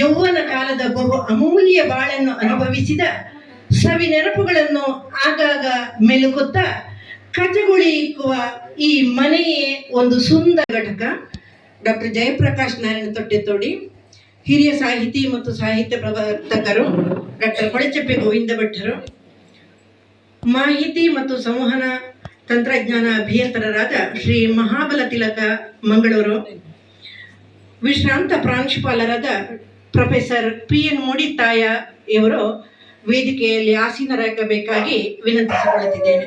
ಯೌವನ ಕಾಲದ ಬಹು ಅಮೂಲ್ಯ ಬಾಳನ್ನು ಅನುಭವಿಸಿದ ಸವಿ ನೆನಪುಗಳನ್ನು ಆಗಾಗ ಮೆಲುಕುತ್ತಾ ಕಜಗುಳಿಯುವ ಈ ಮನೆಯೇ ಒಂದು ಸುಂದರ ಘಟಕ. ಡಾಕ್ಟರ್ ಜಯಪ್ರಕಾಶ್ ನಾರಾಯಣ ತೊಟ್ಟೆತೋಡಿ, ಹಿರಿಯ ಸಾಹಿತಿ ಮತ್ತು ಸಾಹಿತ್ಯ ಪ್ರವರ್ತಕರು ಡಾಕ್ಟರ್ ಕೊಳಚೆಪ್ಪೆ ಗೋವಿಂದ ಭಟ್ಟರು, ಮಾಹಿತಿ ಮತ್ತು ಸಂವಹನ ತಂತ್ರಜ್ಞಾನ ಅಭಿಯಂತರರಾದ ಶ್ರೀ ಮಹಾಬಲ ತಿಲಕ ಮಂಗಳೂರು, ವಿಶ್ರಾಂತ ಪ್ರಾಂಶುಪಾಲರಾದ ಪ್ರೊಫೆಸರ್ PN ಮೂಡಿತಾಯ ಇವರು ವೇದಿಕೆಯಲ್ಲಿ ಆಸೀನರಾಗಬೇಕಾಗಿ ವಿನಂತಿಸಿಕೊಳ್ಳುತ್ತಿದ್ದೇನೆ.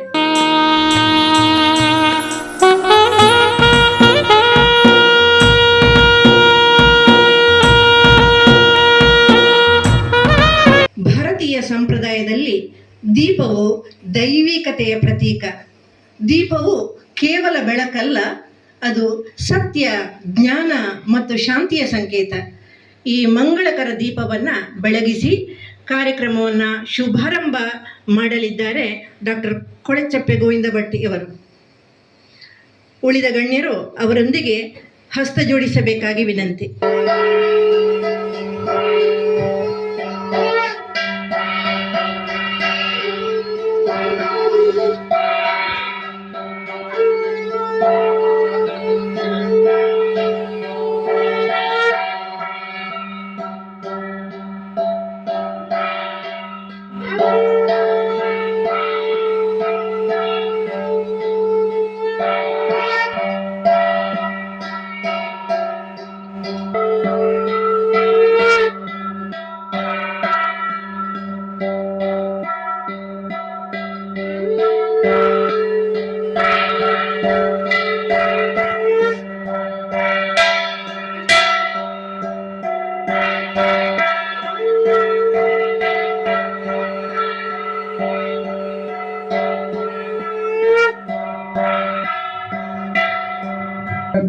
ಭಾರತೀಯ ಸಂಪ್ರದಾಯದಲ್ಲಿ ದೀಪವು ದೈವಿಕತೆಯ ಪ್ರತೀಕ. ದೀಪವು ಕೇವಲ ಬೆಳಕಲ್ಲ, ಅದು ಸತ್ಯ, ಜ್ಞಾನ ಮತ್ತು ಶಾಂತಿಯ ಸಂಕೇತ. ಈ ಮಂಗಳಕರ ದೀಪವನ್ನು ಬೆಳಗಿಸಿ ಕಾರ್ಯಕ್ರಮವನ್ನು ಶುಭಾರಂಭ ಮಾಡಲಿದ್ದಾರೆ ಡಾಕ್ಟರ್ ಕೊಳಚೆಪ್ಪೆ ಗೋವಿಂದ ಭಟ್ ಇವರು. ಉಳಿದ ಗಣ್ಯರು ಅವರೊಂದಿಗೆ ಹಸ್ತ ಜೋಡಿಸಬೇಕಾಗಿ ವಿನಂತಿ.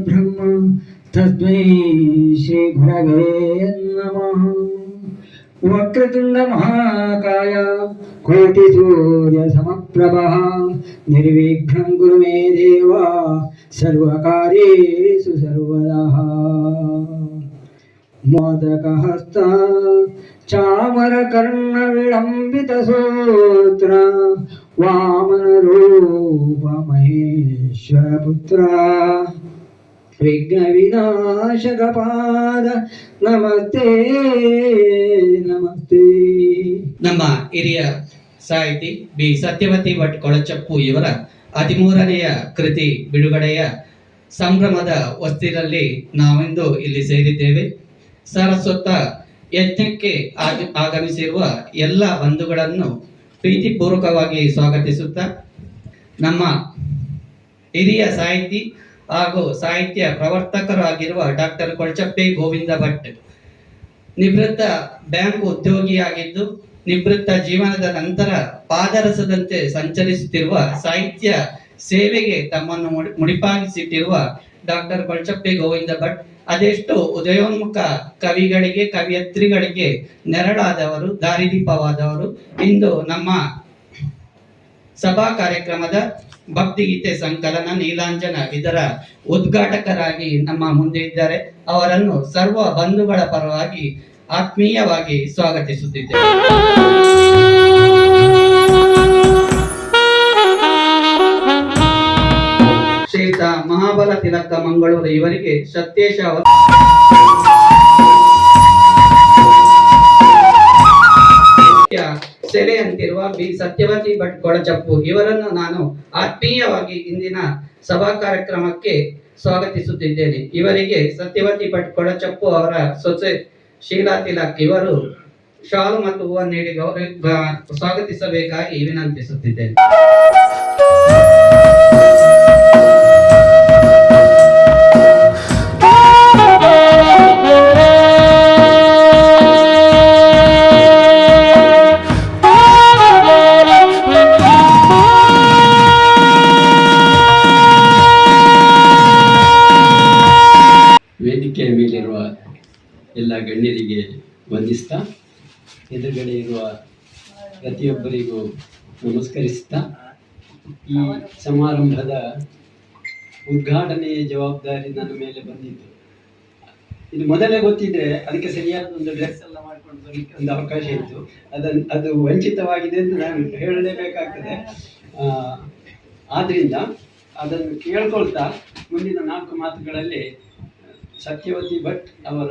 ब्रह्म तस्मै श्री गुरवे नमः। वक्रतुंड महाकाय कोटि सूर्य समप्रभः निर्विघ्नं कुरु मे देव सर्वकार्येषु सर्वदा। मोदकहस्त चामरकर्ण विलंबित सूत्र वामन रूप महेश्वर पुत्र विघ्न विनाशक पाद नमस्ते नमस्ते. ನಮ್ಮ ಹಿರಿಯ ಸಾಹಿತಿ ಬಿ ಸತ್ಯವತಿ ಭಟ್ ಕೊಳಚಪ್ಪು ಇವರ 13ನೆಯ ಕೃತಿ ಬಿಡುಗಡೆಯ ಸಂಭ್ರಮದ ಹೊಸ್ತಿಲಲ್ಲಿ ನಾವಿಂದು ಇಲ್ಲಿ ಸೇರಿದ್ದೇವೆ. ಸಾರಸ್ವತ ಯಜ್ಞಕ್ಕೆ ಆಗಮಿಸಿರುವ ಎಲ್ಲ ಬಂಧುಗಳನ್ನು ಪ್ರೀತಿಪೂರ್ವಕವಾಗಿ ಸ್ವಾಗತಿಸುತ್ತಾ, ನಮ್ಮ ಹಿರಿಯ ಸಾಹಿತಿ ಹಾಗೂ ಸಾಹಿತ್ಯ ಪ್ರವರ್ತಕರಾಗಿರುವ ಡಾಕ್ಟರ್ ಕೊಳಚೆಪ್ಪೆ ಗೋವಿಂದ ಭಟ್ ನಿವೃತ್ತ ಬ್ಯಾಂಕ್ ಉದ್ಯೋಗಿಯಾಗಿದ್ದು, ನಿವೃತ್ತ ಜೀವನದ ನಂತರ ಪಾದರಸದಂತೆ ಸಂಚರಿಸುತ್ತಿರುವ ಸಾಹಿತ್ಯ ಸೇವೆಗೆ ತಮ್ಮನ್ನು ಮುಡಿಪಾಗಿಸಿಟ್ಟಿರುವ ಡಾಕ್ಟರ್ ಕೊಳಚೆಪ್ಪೆ ಗೋವಿಂದ ಭಟ್ ಅದೆಷ್ಟು ಉದಯೋನ್ಮುಖ ಕವಿಗಳಿಗೆ, ಕವಿಯತ್ರಿಗಳಿಗೆ ನೆರಳಾದವರು, ದಾರಿದೀಪವಾದವರು. ಇಂದು ನಮ್ಮ ಸಭಾ ಕಾರ್ಯಕ್ರಮದ ಭಕ್ತಿಗೀತೆ ಸಂಕಲನ ನೀಲಾಂಜನ ಇದರ ಉದ್ಘಾಟಕರಾಗಿ ನಮ್ಮ ಮುಂದೆ ಇದ್ದಾರೆ. ಅವರನ್ನು ಸರ್ವ ಬಂಧುಗಳ ಪರವಾಗಿ ಆತ್ಮೀಯವಾಗಿ ಸ್ವಾಗತಿಸುತ್ತಿದ್ದೇವೆ. ಶ್ರೀಯುತ ಮಹಾಬಲ ತಿಲಕ ಮಂಗಳೂರು ಇವರಿಗೆ ಸತ್ಯೇಶ ಸೆಲೆ ಅಂತಿರುವ ಬಿ ಸತ್ಯವತಿ ಭಟ್ ಕೊಳಚಪ್ಪು ಇವರನ್ನು ನಾನು ಆತ್ಮೀಯವಾಗಿ ಇಂದಿನ ಸಭಾ ಕಾರ್ಯಕ್ರಮಕ್ಕೆ ಸ್ವಾಗತಿಸುತ್ತಿದ್ದೇನೆ. ಇವರಿಗೆ ಸತ್ಯವತಿ ಭಟ್ ಕೊಳಚಪ್ಪು ಅವರ ಸೊಸೆ ಶೀಲಾ ತಿಲಕ್ ಇವರು ಶಾಲು ಮತ್ತು ಹೂವನ್ನು ನೀಡಿ ಸ್ವಾಗತಿಸಬೇಕಾಗಿ ವಿನಂತಿಸುತ್ತಿದ್ದೇನೆ. ವೇದಿಕೆಯ ಮೇಲಿರುವ ಎಲ್ಲ ಗಣ್ಯರಿಗೆ ವಂದಿಸ್ತಾ, ಎದುರುಗಡೆ ಇರುವ ಪ್ರತಿಯೊಬ್ಬರಿಗೂ ನಮಸ್ಕರಿಸ್ತಾ, ಈ ಸಮಾರಂಭದ ಉದ್ಘಾಟನೆಯ ಜವಾಬ್ದಾರಿ ನನ್ನ ಮೇಲೆ ಬಂದಿತ್ತು. ಇದು ಮೊದಲೇ ಗೊತ್ತಿದ್ರೆ ಅದಕ್ಕೆ ಸರಿಯಾದ ಒಂದು ಡ್ರೆಸ್ ಎಲ್ಲ ಮಾಡ್ಕೊಂಡು ಬರಲಿಕ್ಕೆ ಒಂದು ಅವಕಾಶ ಇತ್ತು. ಅದು ವಂಚಿತವಾಗಿದೆ ಅಂತ ನಾನು ಹೇಳಲೇಬೇಕಾಗ್ತದೆ. ಆದ್ದರಿಂದ ಅದನ್ನು ಕೇಳ್ಕೊಳ್ತಾ ಮುಂದಿನ 4 ಮಾತುಗಳಲ್ಲಿ ಸತ್ಯವತಿ ಭಟ್ ಅವರ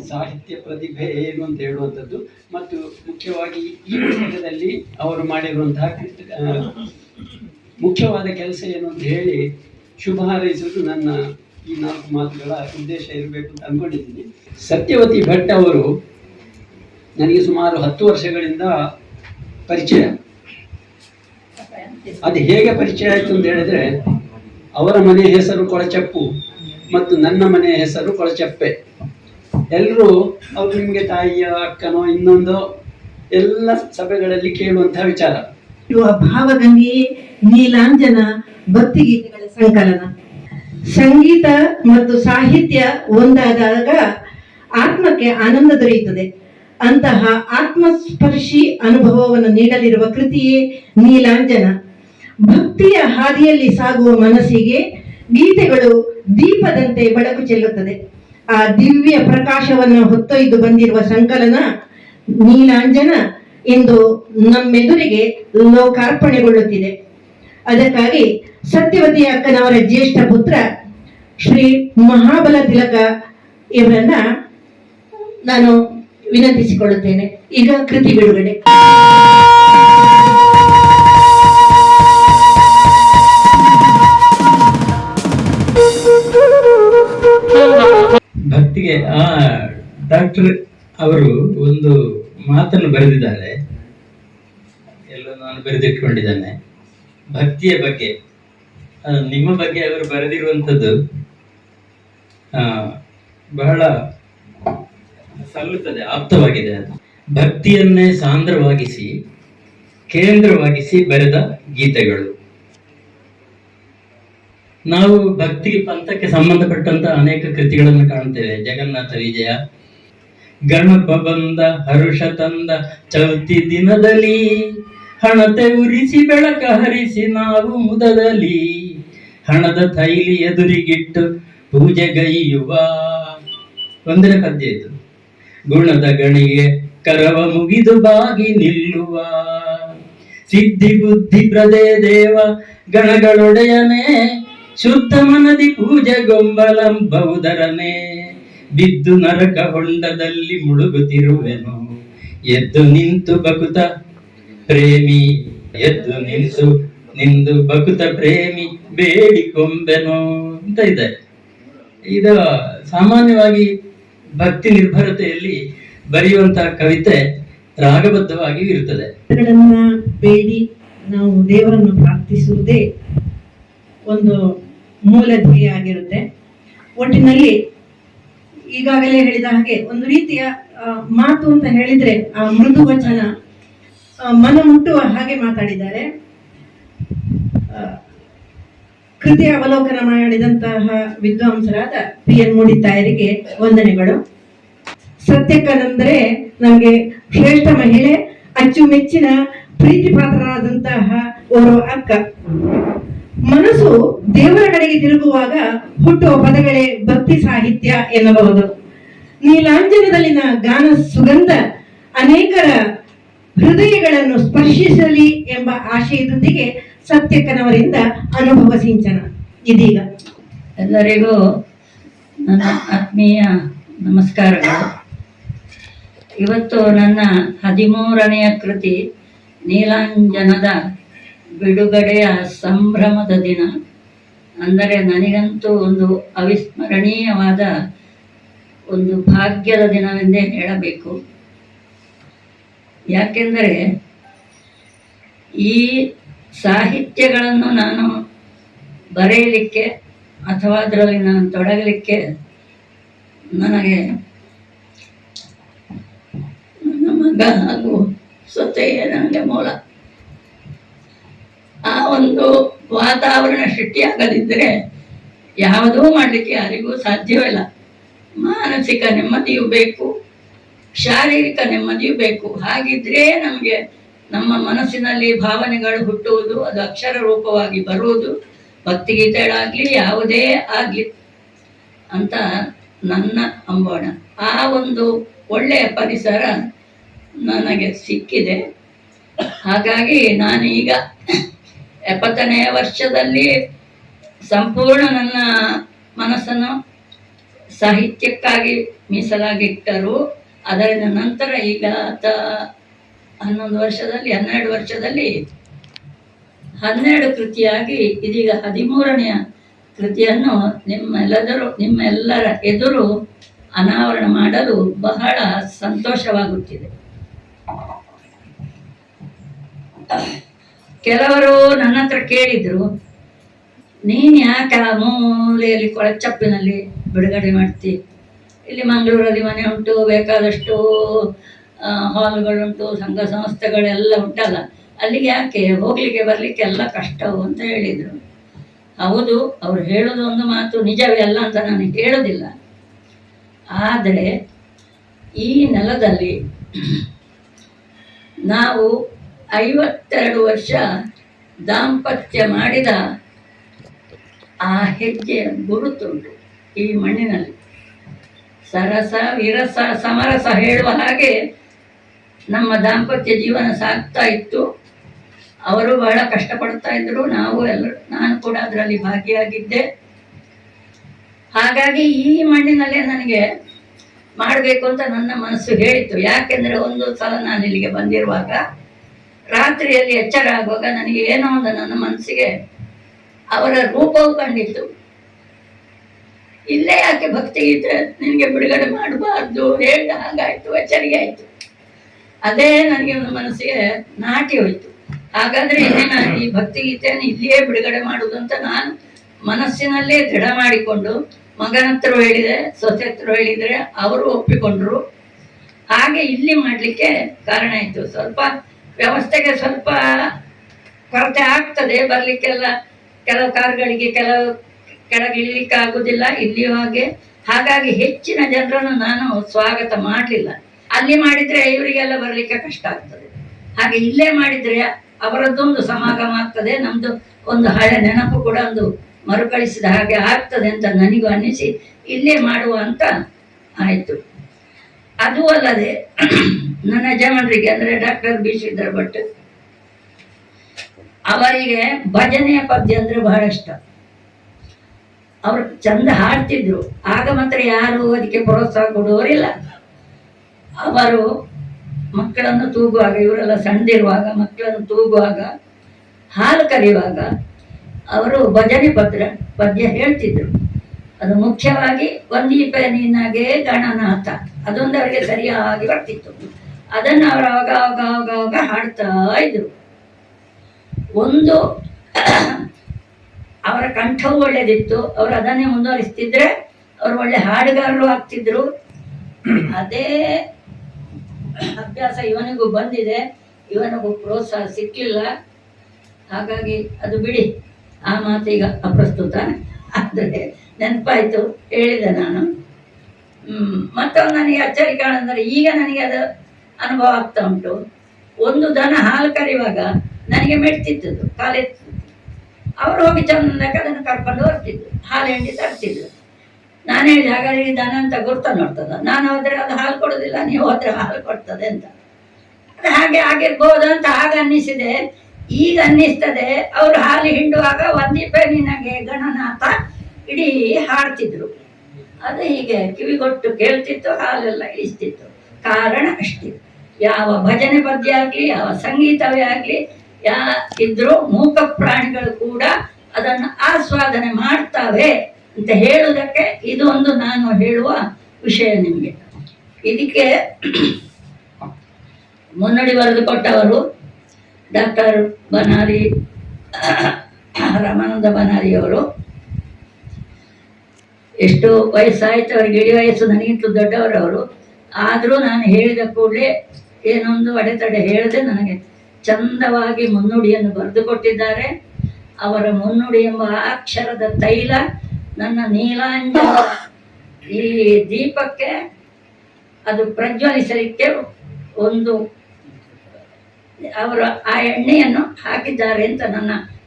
ಸಾಹಿತ್ಯ ಪ್ರತಿಭೆ ಏನು ಅಂತ ಹೇಳುವಂಥದ್ದು ಮತ್ತು ಮುಖ್ಯವಾಗಿ ಈ ಪುಸ್ತಕದಲ್ಲಿ ಅವರು ಮಾಡಿರುವಂತಹ ಮುಖ್ಯವಾದ ಕೆಲಸ ಏನು ಅಂತ ಹೇಳಿ ಶುಭ ಹಾರೈಸುವುದು ನನ್ನ ಈ 4 ಮಾತುಗಳ ಉದ್ದೇಶ ಇರಬೇಕು ಅಂತ ಅಂದ್ಕೊಂಡಿದ್ದೀನಿ. ಸತ್ಯವತಿ ಭಟ್ ಅವರು ನನಗೆ ಸುಮಾರು 10 ವರ್ಷಗಳಿಂದ ಪರಿಚಯ. ಅದು ಹೇಗೆ ಪರಿಚಯ ಆಯಿತು ಅಂತ ಹೇಳಿದ್ರೆ, ಅವರ ಮನೆಯ ಹೆಸರು ಕೊಳಚಪ್ಪು ಮತ್ತು ನನ್ನ ಮನೆಯ ಹೆಸರು ಕೊಳಚಪ್ಪೆ. ಎಲ್ಲರೂ ಅವರು ನಿಮಗೆ ತಾಯಿಯ ಅಕ್ಕನೋ ಇನ್ನೊಂದು ಎಲ್ಲ ಸಭೆಗಳಲ್ಲಿ ಕೇಳುವಂತಹ ವಿಚಾರ. ಭಾವಗಂಗೆಯೇ ನೀಲಾಂಜನ ಭಕ್ತಿಗೀತೆಗಳ ಸಂಕಲನ. ಸಂಗೀತ ಮತ್ತು ಸಾಹಿತ್ಯ ಒಂದಾದಾಗ ಆತ್ಮಕ್ಕೆ ಆನಂದ ದೊರೆಯುತ್ತದೆ. ಅಂತಹ ಆತ್ಮಸ್ಪರ್ಶಿ ಅನುಭವವನ್ನು ನೀಡಲಿರುವ ಕೃತಿಯೇ ನೀಲಾಂಜನ. ಭಕ್ತಿಯ ಹಾದಿಯಲ್ಲಿ ಸಾಗುವ ಮನಸ್ಸಿಗೆ ಗೀತೆಗಳು ದೀಪದಂತೆ ಬೆಳಕು ಚೆಲ್ಲುತ್ತದೆ. ಆ ದಿವ್ಯ ಪ್ರಕಾಶವನ್ನು ಹೊತ್ತೊಯ್ದು ಬಂದಿರುವ ಸಂಕಲನ ನೀಲಾಂಜನ ಇಂದು ನಮ್ಮೆದುರಿಗೆ ಲೋಕಾರ್ಪಣೆಗೊಳ್ಳುತ್ತಿದೆ. ಅದಕ್ಕಾಗಿ ಸತ್ಯವತಿ ಅಕ್ಕನವರ ಜ್ಯೇಷ್ಠ ಪುತ್ರ ಶ್ರೀ ಮಹಾಬಲ ತಿಲಕ ಇವರನ್ನ ನಾನು ವಿನಂತಿಸಿಕೊಳ್ಳುತ್ತೇನೆ. ಈಗ ಕೃತಿ ಬಿಡುಗಡೆ. ಭಕ್ತಿಗೆ ಡಾಕ್ಟರ್ ಅವರು ಒಂದು ಮಾತನ್ನು ಬರೆದಿದ್ದಾರೆ, ಎಲ್ಲ ನಾನು ಬರೆದಿಟ್ಕೊಂಡಿದ್ದೇನೆ. ಭಕ್ತಿಯ ಬಗ್ಗೆ, ನಿಮ್ಮ ಬಗ್ಗೆ ಅವರು ಬರೆದಿರುವಂಥದ್ದು ಬಹಳ ಸಲ್ಲುತ್ತದೆ, ಆಪ್ತವಾಗಿದೆ. ಅದು ಭಕ್ತಿಯನ್ನೇ ಸಾಂದ್ರವಾಗಿಸಿ ಕೇಂದ್ರವಾಗಿಸಿ ಬರೆದ ಗೀತೆಗಳು. ನಾವು ಭಕ್ತಿ ಪಂಥಕ್ಕೆ ಸಂಬಂಧಪಟ್ಟಂತ ಅನೇಕ ಕೃತಿಗಳನ್ನು ಕಾಣ್ತೇವೆ. ಜಗನ್ನಾಥ ವಿಜಯ, ಗಣಪ ಬಂದ ಹರುಷ ತಂದ ಚೌತಿ ದಿನದಲ್ಲಿ, ಹಣತೆ ಉರಿಸಿ ಬೆಳಕ ಹರಿಸಿ ನಾವು ಮುದದಲ್ಲಿ, ಹಣದ ತೈಲಿ ಎದುರಿಗಿಟ್ಟು ಪೂಜೆಗೈಯುವ. ಒಂದನೇ ಪದ್ಯ ಇದು. ಗುಣದ ಗಣಿಗೆ ಕರವ ಮುಗಿದು ಬಾಗಿ ನಿಲ್ಲುವ, ಸಿದ್ಧಿ ಬುದ್ಧಿ ಪ್ರದೇ ದೇವ ಗಣಗಳೊಡೆಯನೇ, ಶುದ್ಧ ಮನದಿ ಪೂಜೆ ಗೊಂಬಲಂಬವುದರನೇ, ಬಿದ್ದು ನರಕ ಹೊಂಡದಲ್ಲಿ ಮುಳುಗುತ್ತಿರುವೆನು, ಎದ್ದು ನಿಂತು ಬಕುತ ಪ್ರೇಮಿ, ಎದ್ದು ನಿಂದು ಬಕುತ ಪ್ರೇಮಿ ಬೇಡಿಕೊಂಬೆನು ಅಂತ ಇದೆ. ಇದು ಸಾಮಾನ್ಯವಾಗಿ ಭಕ್ತಿ ನಿರ್ಭರತೆಯಲ್ಲಿ ಬರೆಯುವಂತಹ ಕವಿತೆ ರಾಗಬದ್ಧವಾಗಿ ಇರುತ್ತದೆ. ಬೇಡಿ ನಾವು ದೇವರನ್ನು ಪ್ರಾರ್ಥಿಸುವುದೇ ಒಂದು ಮೂಲ ಧ್ಯೇಯ ಆಗಿರುತ್ತೆ. ಒಟ್ಟಿನಲ್ಲಿ ಈಗಾಗಲೇ ಹೇಳಿದ ಹಾಗೆ ಒಂದು ರೀತಿಯ ಮಾತು ಅಂತ ಹೇಳಿದ್ರೆ ಆ ಮೃದು ವಚನ ಮನ ಮುಟ್ಟುವ ಹಾಗೆ ಮಾತಾಡಿದ್ದಾರೆ. ಕೃತಿಯ ಅವಲೋಕನ ಮಾಡಿದಂತಹ ವಿದ್ವಾಂಸರಾದ PN ಮೂಡಿತಾಯರಿಗೆ ವಂದನೆಗಳು. ಸತ್ಯಕ್ಕನಂದರೆ ನಮಗೆ ಶ್ರೇಷ್ಠ ಮಹಿಳೆ, ಅಚ್ಚುಮೆಚ್ಚಿನ ಪ್ರೀತಿ ಪಾತ್ರರಾದಂತಹ ಓರ್ವ ಅಕ್ಕ. ಮನಸ್ಸು ದೇವರ ಕಡೆಗೆ ತಿರುಗುವಾಗ ಹುಟ್ಟುವ ಪದಗಳೇ ಭಕ್ತಿ ಸಾಹಿತ್ಯ ಎನ್ನಬಹುದು. ನೀಲಾಂಜನದಲ್ಲಿನ ಗಾನ ಸುಗಂಧ ಅನೇಕರ ಹೃದಯಗಳನ್ನು ಸ್ಪರ್ಶಿಸಲಿ ಎಂಬ ಆಶಯದೊಂದಿಗೆ ಸತ್ಯಕ್ಕನವರಿಂದ ಅನುಭವ ಸಿಂಚನ. ಇದೀಗ ಎಲ್ಲರಿಗೂ ನನ್ನ ಆತ್ಮೀಯ ನಮಸ್ಕಾರಗಳು. ಇವತ್ತು ನನ್ನ 13ನೆಯ ಕೃತಿ ನೀಲಾಂಜನದ ಬಿಡುಗಡೆಯ ಸಂಭ್ರಮದ ದಿನ. ಅಂದರೆ ನನಗಂತೂ ಒಂದು ಅವಿಸ್ಮರಣೀಯವಾದ ಒಂದು ಭಾಗ್ಯದ ದಿನವೆಂದೇ ಹೇಳಬೇಕು. ಯಾಕೆಂದರೆ ಈ ಸಾಹಿತ್ಯಗಳನ್ನು ನಾನು ಬರೆಯಲಿಕ್ಕೆ ಅಥವಾ ಅದರಲ್ಲಿ ನಾನು ತೊಡಗಲಿಕ್ಕೆ ನನಗೆ ನನ್ನ ಮಗ ಹಾಗೂ ಸ್ವತೆಯೇ ನನಗೆ ಮೂಲ. ಆ ಒಂದು ವಾತಾವರಣ ಸೃಷ್ಟಿಯಾಗದಿದ್ದರೆ ಯಾವುದೂ ಮಾಡಲಿಕ್ಕೆ ಯಾರಿಗೂ ಸಾಧ್ಯವಿಲ್ಲ. ಮಾನಸಿಕ ನೆಮ್ಮದಿಯೂ ಬೇಕು, ಶಾರೀರಿಕ ನೆಮ್ಮದಿಯೂ ಬೇಕು. ಹಾಗಿದ್ರೆ ನಮಗೆ ನಮ್ಮ ಮನಸ್ಸಿನಲ್ಲಿ ಭಾವನೆಗಳು ಹುಟ್ಟುವುದು, ಅದು ಅಕ್ಷರ ರೂಪವಾಗಿ ಬರುವುದು, ಭಕ್ತಿಗೀತೆಗಳಾಗಲಿ ಯಾವುದೇ ಆಗಲಿ ಅಂತ ನನ್ನ ಅಂಬೋಣ. ಆ ಒಂದು ಒಳ್ಳೆಯ ಪರಿಸರ ನನಗೆ ಸಿಕ್ಕಿದೆ. ಹಾಗಾಗಿ ನಾನೀಗ 70ನೇ ವರ್ಷದಲ್ಲಿ ಸಂಪೂರ್ಣ ನನ್ನ ಮನಸ್ಸನ್ನು ಸಾಹಿತ್ಯಕ್ಕಾಗಿ ಮೀಸಲಾಗಿಟ್ಟರು. ಅದರಿಂದ ನಂತರ ಈಗ 12 ವರ್ಷದಲ್ಲಿ 12 ಕೃತಿಯಾಗಿ ಇದೀಗ 13ನೆಯ ಕೃತಿಯನ್ನು ನಿಮ್ಮೆಲ್ಲರ ಎದುರು ಅನಾವರಣ ಮಾಡಲು ಬಹಳ ಸಂತೋಷವಾಗುತ್ತಿದೆ. ಕೆಲವರು ನನ್ನ ಹತ್ರ ಕೇಳಿದ್ರು, ನೀನು ಯಾಕೆ ಆ ಮೂಲೆಯಲ್ಲಿ ಕೊಳಚಪ್ಪಿನಲ್ಲಿ ಬಿಡುಗಡೆ ಮಾಡ್ತಿ? ಇಲ್ಲಿ ಮಂಗಳೂರಲ್ಲಿ ಮನೆ ಉಂಟು, ಬೇಕಾದಷ್ಟು ಹಾಲ್ಗಳುಂಟು, ಸಂಘ ಸಂಸ್ಥೆಗಳೆಲ್ಲ ಉಂಟಲ್ಲ, ಅಲ್ಲಿಗೆ ಯಾಕೆ ಹೋಗ್ಲಿಕ್ಕೆ ಬರ್ಲಿಕ್ಕೆ ಎಲ್ಲ ಕಷ್ಟವು ಅಂತ ಹೇಳಿದರು. ಹೌದು, ಅವ್ರು ಹೇಳೋದು ಒಂದು ಮಾತು ನಿಜವೇ ಅಲ್ಲ ಅಂತ ನಾನು ಹೇಳೋದಿಲ್ಲ. ಆದರೆ ಈ ನೆಲದಲ್ಲಿ ನಾವು 52 ವರ್ಷ ದಾಂಪತ್ಯ ಮಾಡಿದ ಆ ಹೆಜ್ಜೆಯ ಗುರುತುಂಟು ಈ ಮಣ್ಣಿನಲ್ಲಿ. ಸರಸ ವಿರಸ ಸಮರಸ ಹೇಳುವ ಹಾಗೆ ನಮ್ಮ ದಾಂಪತ್ಯ ಜೀವನ ಸಾಗ್ತಾ ಇತ್ತು. ಅವರು ಬಹಳ ಕಷ್ಟಪಡ್ತಾ ಇದ್ರು, ನಾನು ಕೂಡ ಅದರಲ್ಲಿ ಭಾಗಿಯಾಗಿದ್ದೆ. ಹಾಗಾಗಿ ಈ ಮಣ್ಣಿನಲ್ಲೇ ನನಗೆ ಮಾಡಬೇಕು ಅಂತ ನನ್ನ ಮನಸ್ಸು ಹೇಳಿತ್ತು. ಯಾಕೆಂದರೆ ಒಂದು ಸಲ ನಾನು ಇಲ್ಲಿಗೆ ಬಂದಿರುವಾಗ ರಾತ್ರಿಯಲ್ಲಿ ಎಚ್ಚರ ಆಗುವಾಗ ನನಗೆ ಏನೋ ಒಂದು ನನ್ನ ಮನಸ್ಸಿಗೆ ಅವರ ರೂಪವು ಕಂಡಿತ್ತು. ಇಲ್ಲೇ ಯಾಕೆ ಭಕ್ತಿಗೀತೆ ನಿನಗೆ ಬಿಡುಗಡೆ ಮಾಡಬಾರ್ದು ಹೇಳಿದ ಹಾಗಾಯ್ತು, ಎಚ್ಚರಿಕೆ ಆಯಿತು. ಅದೇ ನನಗೆ ಒಂದು ಮನಸ್ಸಿಗೆ ನಾಟಿ ಹೋಯಿತು. ಹಾಗಾದ್ರೆ ಇನ್ನೇನ ಈ ಭಕ್ತಿಗೀತೆಯನ್ನು ಇಲ್ಲಿಯೇ ಬಿಡುಗಡೆ ಮಾಡುವುದು ಅಂತ ನಾನು ಮನಸ್ಸಿನಲ್ಲೇ ದೃಢ ಮಾಡಿಕೊಂಡು ಮಗನ ಹತ್ರ ಹೇಳಿದೆ, ಸೊಸೆ ಹತ್ರ ಹೇಳಿದ್ರೆ ಅವರು ಒಪ್ಪಿಕೊಂಡ್ರು. ಹಾಗೆ ಇಲ್ಲಿ ಮಾಡಲಿಕ್ಕೆ ಕಾರಣ ಆಯಿತು. ಸ್ವಲ್ಪ ವ್ಯವಸ್ಥೆಗೆ ಸ್ವಲ್ಪ ಕೊರತೆ ಆಗ್ತದೆ, ಬರಲಿಕ್ಕೆಲ್ಲ ಕೆಲವು ಕಾರುಗಳಿಗೆ ಕೆಳಗಿಳಿಲಿಕ್ಕೆ ಆಗುದಿಲ್ಲ ಇಲ್ಲಿಯೂ ಹಾಗೆ. ಹಾಗಾಗಿ ಹೆಚ್ಚಿನ ಜನರನ್ನು ನಾನು ಸ್ವಾಗತ ಮಾಡಲಿಲ್ಲ. ಅಲ್ಲಿ ಮಾಡಿದ್ರೆ ಇವರಿಗೆಲ್ಲ ಬರಲಿಕ್ಕೆ ಕಷ್ಟ ಆಗ್ತದೆ. ಹಾಗೆ ಇಲ್ಲೇ ಮಾಡಿದ್ರೆ ಅವರದ್ದೊಂದು ಸಮಾಗಮ ಆಗ್ತದೆ, ನಮ್ದು ಒಂದು ಹಳೆ ನೆನಪು ಕೂಡ ಒಂದು ಮರುಕಳಿಸಿದ ಹಾಗೆ ಆಗ್ತದೆ ಅಂತ ನನಗೂ ಅನ್ನಿಸಿ ಇಲ್ಲೇ ಮಾಡುವ ಅಂತ ಆಯಿತು. ಅದು ಅಲ್ಲದೆ ನನ್ನ ಯಜಮಾನರಿಗೆ ಅಂದರೆ ಡಾಕ್ಟರ್ ಬಿ ಶ್ರೀಧರ್ ಭಟ್ ಅವರಿಗೆ ಭಜನೆಯ ಪದ್ಯ ಅಂದರೆ ಬಹಳ ಇಷ್ಟ. ಅವರು ಚಂದ ಹಾಡ್ತಿದ್ರು. ಆಗ ಮಾತ್ರ ಯಾರು ಅದಕ್ಕೆ ಪ್ರೋತ್ಸಾಹ ಕೊಡುವವರಿಲ್ಲ. ಅವರು ಮಕ್ಕಳನ್ನು ತೂಗುವಾಗ, ಇವರೆಲ್ಲ ಸಣ್ಣದಿರುವಾಗ ಮಕ್ಕಳನ್ನು ತೂಗುವಾಗ, ಹಾಲು ಕರೆಯುವಾಗ ಅವರು ಭಜನೆ ಪದ್ಯ ಹೇಳ್ತಿದ್ರು. ಅದು ಮುಖ್ಯವಾಗಿ ಒಂದೀಪೆ ನಿನಗೆ ಗಣನಾಥ, ಅದೊಂದು ಅವರಿಗೆ ಸರಿಯಾಗಿ ಬರ್ತಿತ್ತು. ಅದನ್ನು ಅವರು ಆವಾಗ ಹಾಡ್ತಾ ಇದ್ರು. ಒಂದು ಅವರ ಕಂಠವೂ ಒಳ್ಳೇದಿತ್ತು. ಅವರು ಅದನ್ನೇ ಮುಂದುವರಿಸ್ತಿದ್ರೆ ಅವರು ಒಳ್ಳೆ ಹಾಡುಗಾರರು ಆಗ್ತಿದ್ರು. ಅದೇ ಅಭ್ಯಾಸ ಇವನಿಗೂ ಬಂದಿದೆ, ಇವನಿಗೂ ಪ್ರೋತ್ಸಾಹ ಸಿಕ್ಕಲಿಲ್ಲ. ಹಾಗಾಗಿ ಅದು ಬಿಡಿ, ಆ ಮಾತೀಗ ಅಪ್ರಸ್ತುತ. ಆದರೆ ನೆನಪಾಯಿತು, ಹೇಳಿದೆ ನಾನು. ಮತ್ತೊಂದು ನನಗೆ ಅಚ್ಚರಿ ಕಾಣಂದರೆ ಈಗ ನನಗೆ ಅದು ಅನುಭವ ಆಗ್ತಾ ಉಂಟು. ಒಂದು ದನ ಹಾಲು ಕರೆಯುವಾಗ ನನಗೆ ಮೆಟ್ತಿದ್ದು, ಕಾಲೆತ್ತು. ಅವರು ಹೋಗಿ ಚಂದಕ್ಕೆ ಅದನ್ನು ಕರ್ಕೊಂಡು ಬರ್ತಿದ್ರು, ಹಾಲು ಹಿಂಡಿ ತರ್ತಿದ್ರು. ನಾನು ಹೇಳಿದೆ, ಹಾಗಾದ್ರೆ ಈ ದನ ಅಂತ ಗುರ್ತ ನೋಡ್ತದ, ನಾನು ಹೋದ್ರೆ ಅದು ಹಾಲು ಕೊಡೋದಿಲ್ಲ, ನೀವು ಹೋದ್ರೆ ಹಾಲು ಕೊಡ್ತದೆ ಅಂತ. ಅದು ಹಾಗೆ ಆಗಿರ್ಬೋದು ಅಂತ ಆಗ ಅನ್ನಿಸಿದೆ. ಈಗ ಅನ್ನಿಸ್ತದೆ, ಅವರು ಹಾಲು ಹಿಂಡುವಾಗ ಒಂದೀಪೆ ನಿನಗೆ ಗಣನಾಥ ಇಡೀ ಹಾಡ್ತಿದ್ರು. ಅದು ಹೀಗೆ ಕಿವಿಗೊಟ್ಟು ಕೇಳ್ತಿತ್ತು, ಹಾಲೆಲ್ಲ ಇಳಿಸ್ತಿತ್ತು. ಕಾರಣ ಅಷ್ಟೇ. ಯಾವ ಭಜನೆ ಪದ್ಯ ಆಗಲಿ, ಯಾವ ಸಂಗೀತವೇ ಆಗಲಿ, ಇದ್ರೂ ಮೂಕ ಪ್ರಾಣಿಗಳು ಕೂಡ ಅದನ್ನು ಆಸ್ವಾದನೆ ಮಾಡ್ತಾವೆ ಅಂತ ಹೇಳುವುದಕ್ಕೆ ಇದು ಒಂದು ನಾನು ಹೇಳುವ ವಿಷಯ ನಿಮಗೆ. ಇದಕ್ಕೆ ಮುನ್ನುಡಿ ಬರೆದುಕೊಟ್ಟವರು ಡಾಕ್ಟರ್ ಬನಾರಿ, ರಾಮಾನಂದ ಬನಾರಿಯವರು. ಎಷ್ಟು ವಯಸ್ಸಾಯ್ತು ಅವರಿಗೆ, ಇಡೀ ವಯಸ್ಸು ನನಗಿಂತೂ ದೊಡ್ಡವರವರು. ಆದರೂ ನಾನು ಹೇಳಿದ ಕೂಡಲೇ ಏನೊಂದು ಅಡೆತಡೆ ಹೇಳದೆ ನನಗೆ ಚಂದವಾಗಿ ಮುನ್ನುಡಿಯನ್ನು ಬರೆದುಕೊಟ್ಟಿದ್ದಾರೆ. ಅವರ ಮುನ್ನುಡಿ ಎಂಬ ಅಕ್ಷರದ ತೈಲ ನನ್ನ ನೀಲಾಂಜನ ಈ ದೀಪಕ್ಕೆ ಅದು ಪ್ರಜ್ವಲಿಸಲಿಕ್ಕೆ ಒಂದು ಅವರು ಆ ಎಣ್ಣೆಯನ್ನು ಹಾಕಿದ್ದಾರೆ ಅಂತ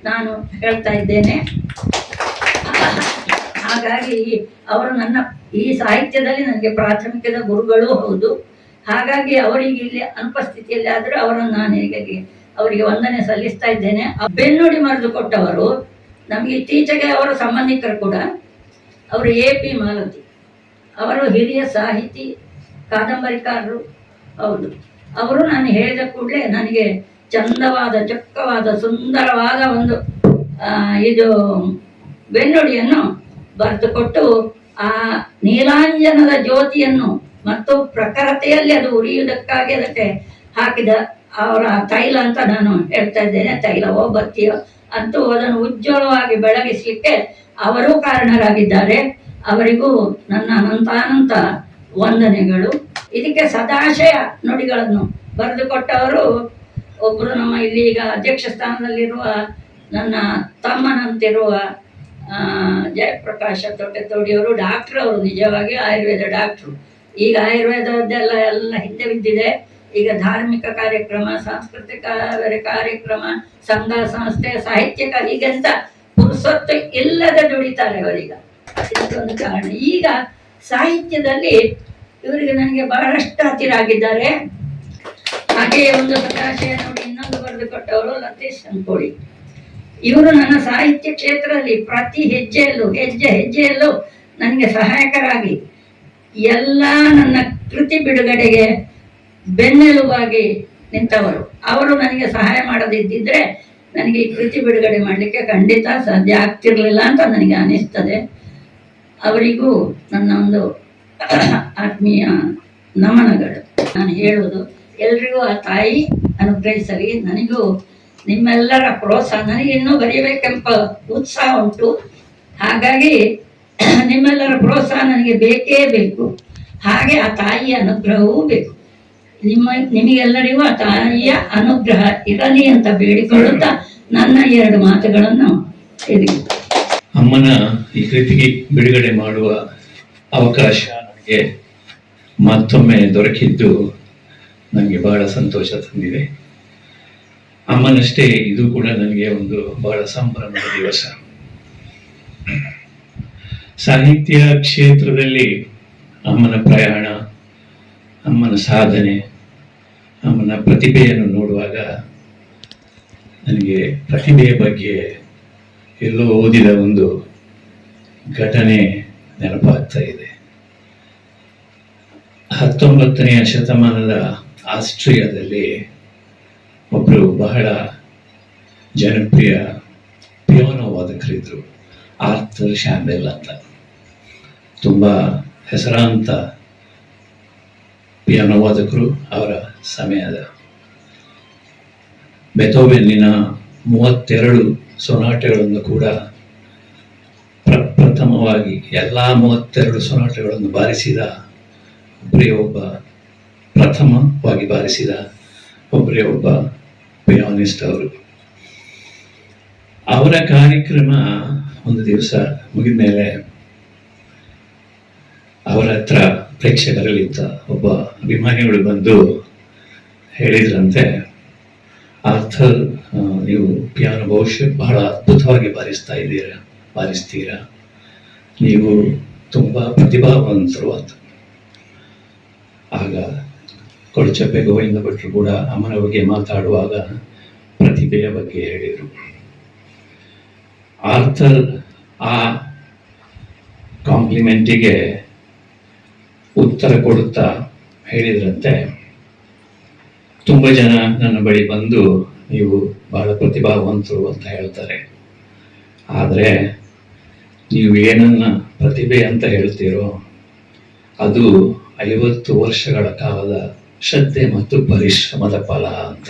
ನಾನು ಹೇಳ್ತಾ ಇದ್ದೇನೆ. ಹಾಗಾಗಿ ಅವರು ನನ್ನ ಈ ಸಾಹಿತ್ಯದಲ್ಲಿ ನನಗೆ ಪ್ರಾಥಮಿಕದ ಗುರುಗಳೂ ಹೌದು. ಹಾಗಾಗಿ ಅವರಿಗೆ ಇಲ್ಲಿ ಅನುಪಸ್ಥಿತಿಯಲ್ಲಿ ಆದರೂ ಅವರನ್ನು ನಾನು ಹೀಗಾಗಿ ಅವರಿಗೆ ವಂದನೆ ಸಲ್ಲಿಸ್ತಾ ಇದ್ದೇನೆ. ಬೆನ್ನುಡಿ ಮರೆದು ಕೊಟ್ಟವರು ನಮಗೆ ಇತ್ತೀಚೆಗೆ ಅವರ ಸಂಬಂಧಿಕರು ಕೂಡ, ಅವರು AP ಮಾಲತಿ, ಅವರು ಹಿರಿಯ ಸಾಹಿತಿ, ಕಾದಂಬರಿಕಾರರು ಹೌದು. ಅವರು ನಾನು ಹೇಳಿದ ಕೂಡಲೇ ನನಗೆ ಚಂದವಾದ, ಚೊಕ್ಕವಾದ, ಸುಂದರವಾದ ಒಂದು ಇದು ಬೆನ್ನುಡಿಯನ್ನು ಬರೆದುಕೊಟ್ಟು, ಆ ನೀಲಾಂಜನದ ಜ್ಯೋತಿಯನ್ನು ಮತ್ತು ಪ್ರಖರತೆಯಲ್ಲಿ ಅದು ಉರಿಯುವುದಕ್ಕಾಗಿ ಅದಕ್ಕೆ ಹಾಕಿದ ಅವರ ತೈಲ ಅಂತ ನಾನು ಹೇಳ್ತಾ ಇದ್ದೇನೆ. ತೈಲವೋ ಬತ್ತಿಯೋ ಅಂತೂ ಅದನ್ನು ಉಜ್ವಲವಾಗಿ ಬೆಳಗಿಸಲಿಕ್ಕೆ ಅವರೂ ಕಾರಣರಾಗಿದ್ದಾರೆ. ಅವರಿಗೂ ನನ್ನ ಅನಂತಾನಂತ ವಂದನೆಗಳು. ಇದಕ್ಕೆ ಸದಾಶಯ ನುಡಿಗಳನ್ನು ಬರೆದುಕೊಟ್ಟವರು ಒಬ್ಬರು ನಮ್ಮ ಇಲ್ಲಿ ಈಗ ಅಧ್ಯಕ್ಷ ಸ್ಥಾನದಲ್ಲಿರುವ ನನ್ನ ತಮ್ಮನಂತಿರುವ ಜಯಪ್ರಕಾಶ ತೊಟ್ಟೆತೋಡಿಯವರು ಡಾಕ್ಟ್ರು. ಅವರು ನಿಜವಾಗಿ ಆಯುರ್ವೇದ ಡಾಕ್ಟ್ರು. ಈಗ ಆಯುರ್ವೇದದ್ದೆಲ್ಲ ಹಿಂದೆ ಬಿದ್ದಿದೆ. ಈಗ ಧಾರ್ಮಿಕ ಕಾರ್ಯಕ್ರಮ, ಸಾಂಸ್ಕೃತಿಕ ಕಾರ್ಯಕ್ರಮ, ಸಂಘ ಸಂಸ್ಥೆ, ಸಾಹಿತ್ಯಕ ಹೀಗೆಂತ ಪುರುಸೊತ್ತು ಇಲ್ಲದೆ ದುಡಿತಾರೆ ಅವರೀಗ. ಇದಕ್ಕೊಂದು ಕಾರಣ. ಈಗ ಸಾಹಿತ್ಯದಲ್ಲಿ ಇವರಿಗೆ ನನಗೆ ಬಹಳಷ್ಟು ಹತ್ತಿರ ಆಗಿದ್ದಾರೆ. ಹಾಗೆಯೇ ಒಂದು ಸದಾಶಯ ನೋಡಿ ಇನ್ನೊಂದು ಬರೆದುಕೊಟ್ಟವರು ಲತೀಶ್ ಸಂಕೋಳಿ. ಇವರು ನನ್ನ ಸಾಹಿತ್ಯ ಕ್ಷೇತ್ರದಲ್ಲಿ ಪ್ರತಿ ಹೆಜ್ಜೆಯಲ್ಲೂ ನನಗೆ ಸಹಾಯಕರಾಗಿ ಎಲ್ಲ ನನ್ನ ಕೃತಿ ಬಿಡುಗಡೆಗೆ ಬೆನ್ನೆಲುಬಾಗಿ ನಿಂತವರು. ಅವರು ನನಗೆ ಸಹಾಯ ಮಾಡದಿದ್ದರೆ ನನಗೆ ಈ ಕೃತಿ ಬಿಡುಗಡೆ ಮಾಡಲಿಕ್ಕೆ ಖಂಡಿತ ಸಾಧ್ಯ ಆಗ್ತಿರ್ಲಿಲ್ಲ ಅಂತ ನನಗೆ ಅನಿಸ್ತದೆ. ಅವರಿಗೂ ನನ್ನ ಒಂದು ಆತ್ಮೀಯ ನಮನಗಳು. ನಾನು ಹೇಳೋದು ಎಲ್ರಿಗೂ ಆ ತಾಯಿ ಅನುಗ್ರಹಿಸಲಿ. ನನಗೂ ನಿಮ್ಮೆಲ್ಲರ ಪ್ರೋತ್ಸಾಹ, ನನಗೆ ಇನ್ನೂ ಬರೆಯಬೇಕೆಂಬ ಉತ್ಸಾಹ ಉಂಟು. ಹಾಗಾಗಿ ನಿಮ್ಮೆಲ್ಲರ ಪ್ರೋತ್ಸಾಹ ನನಗೆ ಬೇಕೇ ಬೇಕು. ಹಾಗೆ ಆ ತಾಯಿಯ ಅನುಗ್ರಹವೂ ಬೇಕು. ನಿಮಗೆಲ್ಲರಿಗೂ ಆ ತಾಯಿಯ ಅನುಗ್ರಹ ಇರಲಿ ಅಂತ ಬೇಡಿಕೊಳ್ಳುತ್ತಾ ನನ್ನ 2 ಮಾತುಗಳನ್ನು ಹೇಳಿ. ಅಮ್ಮನ ಈ ಕೃತಿಗೆ ಬಿಡುಗಡೆ ಮಾಡುವ ಅವಕಾಶ ನನಗೆ ಮತ್ತೊಮ್ಮೆ ದೊರಕಿದ್ದು ನನಗೆ ಬಹಳ ಸಂತೋಷ ತಂದಿದೆ. ಅಮ್ಮನಷ್ಟೇ ಇದು ಕೂಡ ನನಗೆ ಒಂದು ಬಹಳ ಸಂಭ್ರಮದ ದಿವಸ. ಸಾಹಿತ್ಯ ಕ್ಷೇತ್ರದಲ್ಲಿ ಅಮ್ಮನ ಪ್ರಯಾಣ, ಅಮ್ಮನ ಸಾಧನೆ, ಅಮ್ಮನ ಪ್ರತಿಭೆಯನ್ನು ನೋಡುವಾಗ ನನಗೆ ಪ್ರತಿಭೆಯ ಬಗ್ಗೆ ಎಲ್ಲೋ ಓದಿದ ಒಂದು ಘಟನೆ ನೆನಪಾಗ್ತಾ ಇದೆ. 19ನೇ ಶತಮಾನದ ಆಸ್ಟ್ರಿಯಾದಲ್ಲಿ ಒಬ್ಬರು ಬಹಳ ಜನಪ್ರಿಯ ಪಿಯಾನೋ ವಾದಕರಿದ್ರು, ಆರ್ಥರ್ ಶ್ಯಾಂಬೆಲ್ ಅಂತ. ತುಂಬ ಹೆಸರಾಂತ ಪಿಯಾನೋ ವಾದಕರು. ಅವರ ಸಮಯದ ಬೆಥೋವೆನ್ನಿನ 32 ಸೊನಾಟೆಗಳನ್ನು ಕೂಡ ಪ್ರಥಮವಾಗಿ ಎಲ್ಲ 32 ಸೊನಾಟೆಗಳನ್ನು ಬಾರಿಸಿದ ಪ್ರಥಮವಾಗಿ ಬಾರಿಸಿದ ಒಬ್ಬರೇ ಒಬ್ಬ ಪಿಯಾನಿಸ್ಟ್ ಅವರು. ಅವರ ಕಾರ್ಯಕ್ರಮ ಒಂದು ದಿವಸ ಮುಗಿದ ಮೇಲೆ ಅವರ ಹತ್ರ ಪ್ರೇಕ್ಷಕರಲ್ಲಿದ್ದ ಒಬ್ಬ ಅಭಿಮಾನಿಗಳು ಬಂದು ಹೇಳಿದ್ರಂತೆ, ಆರ್ಥರ್, ನೀವು ಪಿಯಾನೋ ಬಹುಶಃ ಬಹಳ ಅದ್ಭುತವಾಗಿ ಬಾರಿಸ್ತೀರಾ, ನೀವು ತುಂಬ ಪ್ರತಿಭಾವಂತರು ಅಂತ. ಆಗ ಕೊಳಚಪ್ಪೆ ಗೋವಿಂದ ಭಟ್ರು ಕೂಡ ಅಮ್ಮನ ಬಗ್ಗೆ ಮಾತಾಡುವಾಗ ಪ್ರತಿಭೆಯ ಬಗ್ಗೆ ಹೇಳಿದರು. ಆರ್ಥರ್ ಆ ಕಾಂಪ್ಲಿಮೆಂಟಿಗೆ ಉತ್ತರ ಕೊಡುತ್ತಾ ಹೇಳಿದ್ರಂತೆ, ತುಂಬ ಜನ ನನ್ನ ಬಳಿ ಬಂದು ನೀವು ಬಹಳ ಪ್ರತಿಭಾವಂತರು ಅಂತ ಹೇಳ್ತಾರೆ, ಆದರೆ ನೀವು ಏನನ್ನ ಪ್ರತಿಭೆ ಅಂತ ಹೇಳ್ತೀರೋ ಅದು 50 ವರ್ಷಗಳ ಕಾಲದ ಶ್ರದ್ಧೆ ಮತ್ತು ಪರಿಶ್ರಮದ ಫಲ ಅಂತ.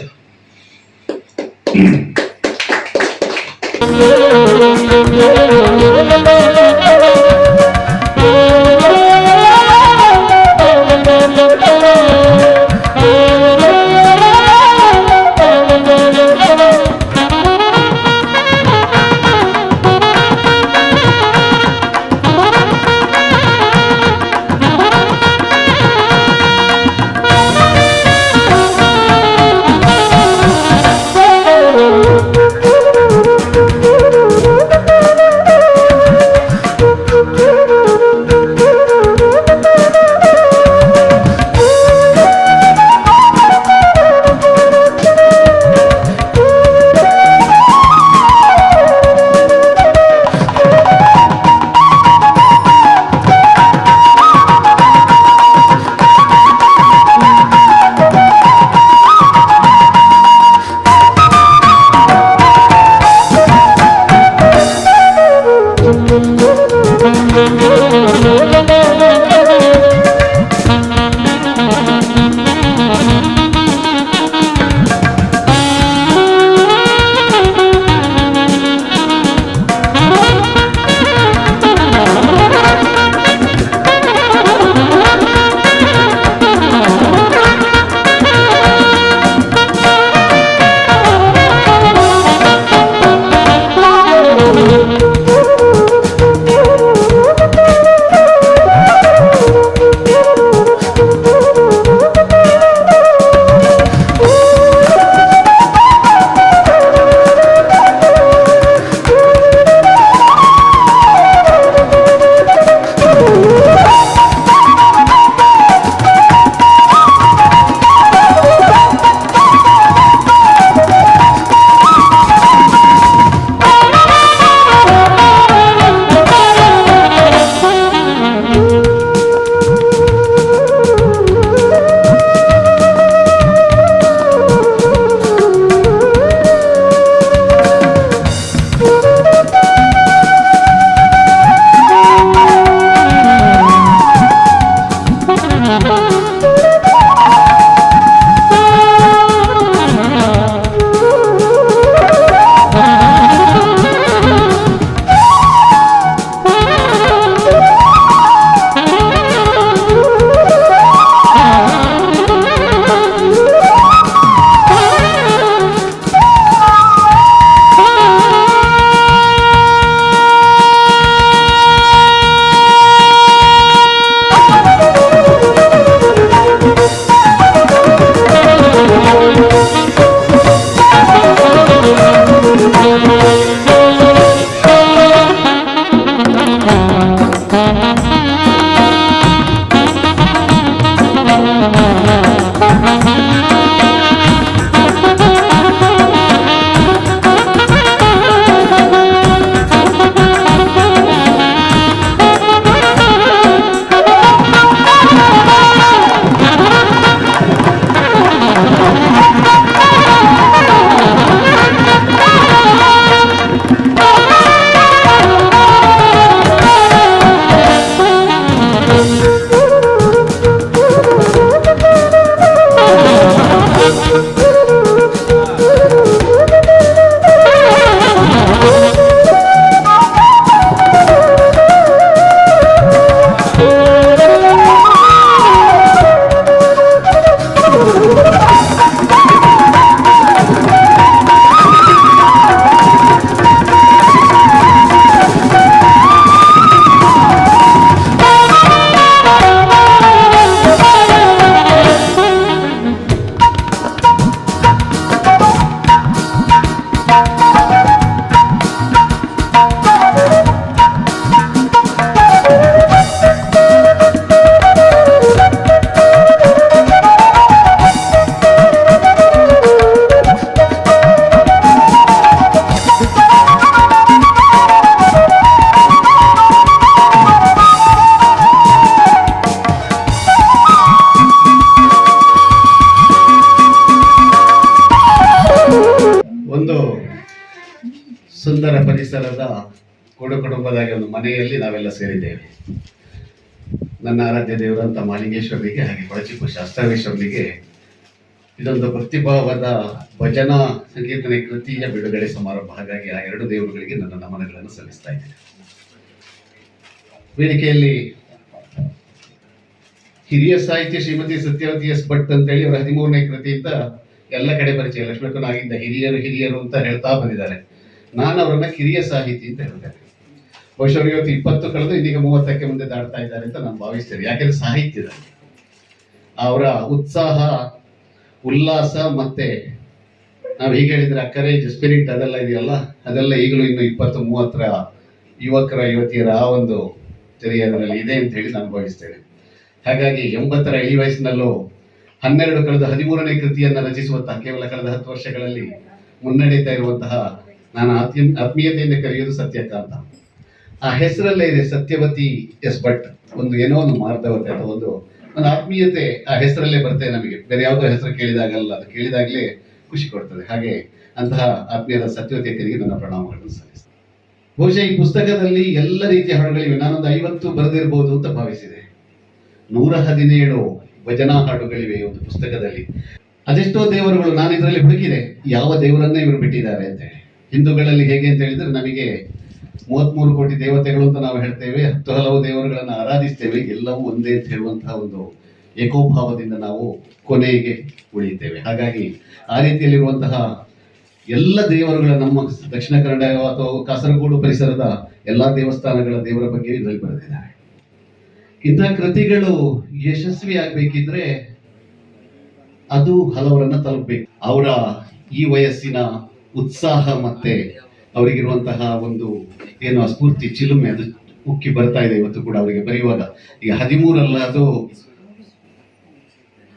ಒಂದು ಸುಂದರ ಪರಿಸರದ ಕೂಡು ಕುಟುಂಬದಾಗಿ ಒಂದು ಮನೆಯಲ್ಲಿ ನಾವೆಲ್ಲ ಸೇರಿದ್ದೇವೆ. ನನ್ನ ಆರಾಧ್ಯ ದೇವರಂತ ಮಾಲಿಂಗೇಶ್ವರನಿಗೆ ಹಾಗೆ ಕೊಳಚಿಪ್ಪು ಶಾಸ್ತ್ರವೇಶ್ವರನಿಗೆ ಇದೊಂದು ಭಕ್ತಿಭಾವದ ಭಜನಾ ಸಂಕೀರ್ತನೆ ಕೃತಿಯ ಬಿಡುಗಡೆ ಸಮಾರಂಭ. ಹಾಗಾಗಿ ಆ ಎರಡು ದೇವರುಗಳಿಗೆ ನನ್ನ ನಮನಗಳನ್ನು ಸಲ್ಲಿಸ್ತಾ ಇದ್ದೇನೆ. ವೇದಿಕೆಯಲ್ಲಿ ಹಿರಿಯ ಸಾಹಿತ್ಯ ಶ್ರೀಮತಿ ಸತ್ಯವತಿ ಎಸ್ ಭಟ್ ಅಂತೇಳಿ ಅವರ 13ನೇ ಕೃತಿಯಿಂದ ಎಲ್ಲ ಕಡೆ ಪರಿಚಯ. ಲಕ್ಷ್ಮೀಕನಾಗಿಂದ ಹಿರಿಯರು ಅಂತ ಹೇಳ್ತಾ ಬಂದಿದ್ದಾರೆ. ನಾನು ಅವರನ್ನ ಕಿರಿಯ ಸಾಹಿತಿ ಅಂತ ಹೇಳ್ತೇನೆ. ಬಹುಶಃ ಇವತ್ತು 20 ಕಳೆದು ಇದೀಗ 30ಕ್ಕೆ ಮುಂದೆ ದಾಟ್ತಾ ಇದ್ದಾರೆ ಅಂತ ನಾನು ಭಾವಿಸ್ತೇನೆ. ಯಾಕೆಂದ್ರೆ ಸಾಹಿತ್ಯದಲ್ಲಿ ಅವರ ಉತ್ಸಾಹ, ಉಲ್ಲಾಸ, ಮತ್ತೆ ನಾವು ಹೀಗೆ ಹೇಳಿದ್ರೆ ಕರೇಜ್, ಸ್ಪಿರಿಟ್ ಅದೆಲ್ಲ ಇದೆಯಲ್ಲ, ಅದೆಲ್ಲ ಈಗಲೂ ಇನ್ನು 20-30ರ ಯುವಕರ ಯುವತಿಯರ ಆ ಒಂದು ತೆರೆಯದಲ್ಲಿ ಇದೆ ಅಂತ ಹೇಳಿ ನಾನು ಭಾವಿಸ್ತೇನೆ. ಹಾಗಾಗಿ 80ರ ಇಳಿ ವಯಸ್ಸಿನಲ್ಲೂ 12 ಕಳೆದ 13ನೇ ಕೃತಿಯನ್ನ ರಚಿಸುವಂತಹ ಕೇವಲ ಕಳೆದ 10 ವರ್ಷಗಳಲ್ಲಿ ಮುನ್ನಡೀತಾ ಇರುವಂತಹ ನಾನು ಆತ್ಮೀಯತೆಯಿಂದ ಕರೆಯುವುದು ಸತ್ಯಕಾಂತ. ಆ ಹೆಸರಲ್ಲೇ ಇದೆ ಸತ್ಯವತಿ ಎಸ್ ಭಟ್. ಒಂದು ಏನೋ ಒಂದು ಮಾರ್ಧವತೆ ಅಥವಾ ಒಂದು ಆತ್ಮೀಯತೆ ಆ ಹೆಸರಲ್ಲೇ ಬರ್ತದೆ ನಮಗೆ. ಬೇರೆ ಯಾವುದೋ ಹೆಸರು ಕೇಳಿದಾಗಲ್ಲ, ಅದು ಕೇಳಿದಾಗಲೇ ಖುಷಿ ಕೊಡ್ತದೆ. ಹಾಗೆ ಅಂತಹ ಆತ್ಮೀಯದ ಸತ್ಯವತಿಯರಿಗೆ ನನ್ನ ಪ್ರಣಾಮಗಳನ್ನು ಸಲ್ಲಿಸ್ತೇನೆ. ಬಹುಶಃ ಈ ಪುಸ್ತಕದಲ್ಲಿ ಎಲ್ಲ ರೀತಿಯ ಹಾಡುಗಳಿವೆ. ನಾನೊಂದು 50 ಬರೆದಿರ್ಬೋದು ಅಂತ ಭಾವಿಸಿದೆ. 117 ಭಜನಾ ಹಾಡುಗಳಿವೆ ಈ ಒಂದು ಪುಸ್ತಕದಲ್ಲಿ. ಅದೆಷ್ಟೋ ದೇವರುಗಳು ನಾನು ಇದರಲ್ಲಿ ಹುಡುಕಿದೆ, ಯಾವ ದೇವರನ್ನೇ ಇವರು ಬಿಟ್ಟಿದ್ದಾರೆ ಅಂತ ಹೇಳಿ. ಹಿಂದೂಗಳಲ್ಲಿ ಹೇಗೆ ಅಂತ ಹೇಳಿದ್ರೆ ನಮಗೆ 33 ಕೋಟಿ ದೇವತೆಗಳು ಅಂತ ನಾವು ಹೇಳ್ತೇವೆ, 10 ಹಲವು ದೇವರುಗಳನ್ನು ಆರಾಧಿಸ್ತೇವೆ, ಎಲ್ಲವೂ ಒಂದೇ ಅಂತ ಹೇಳುವಂತಹ ಒಂದು ಏಕೋಭಾವದಿಂದ ನಾವು ಕೊನೆಗೆ ಉಳಿಯುತ್ತೇವೆ. ಹಾಗಾಗಿ ಆ ರೀತಿಯಲ್ಲಿರುವಂತಹ ಎಲ್ಲ ದೇವರುಗಳ ನಮ್ಮ ದಕ್ಷಿಣ ಕನ್ನಡ ಅಥವಾ ಕಾಸರಗೋಡು ಪರಿಸರದ ಎಲ್ಲಾ ದೇವಸ್ಥಾನಗಳ ದೇವರ ಬಗ್ಗೆ ಇದರಲ್ಲಿ ಬರೆದಿದ್ದಾರೆ. ಇಂತಹ ಕೃತಿಗಳು ಯಶಸ್ವಿ ಆಗ್ಬೇಕಿದ್ರೆ ಅದು ಹಲವರನ್ನ ತಲುಪಬೇಕು. ಅವರ ಈ ವಯಸ್ಸಿನ ಉತ್ಸಾಹ ಮತ್ತೆ ಅವರಿಗಿರುವಂತಹ ಒಂದು ಏನು ಸ್ಫೂರ್ತಿ ಚಿಲುಮೆ ಅದು ಉಕ್ಕಿ ಬರ್ತಾ ಇದೆ ಇವತ್ತು ಕೂಡ ಅವರಿಗೆ ಬರೆಯುವಾಗ. ಈಗ 13 ಅಲ್ಲ, ಅದು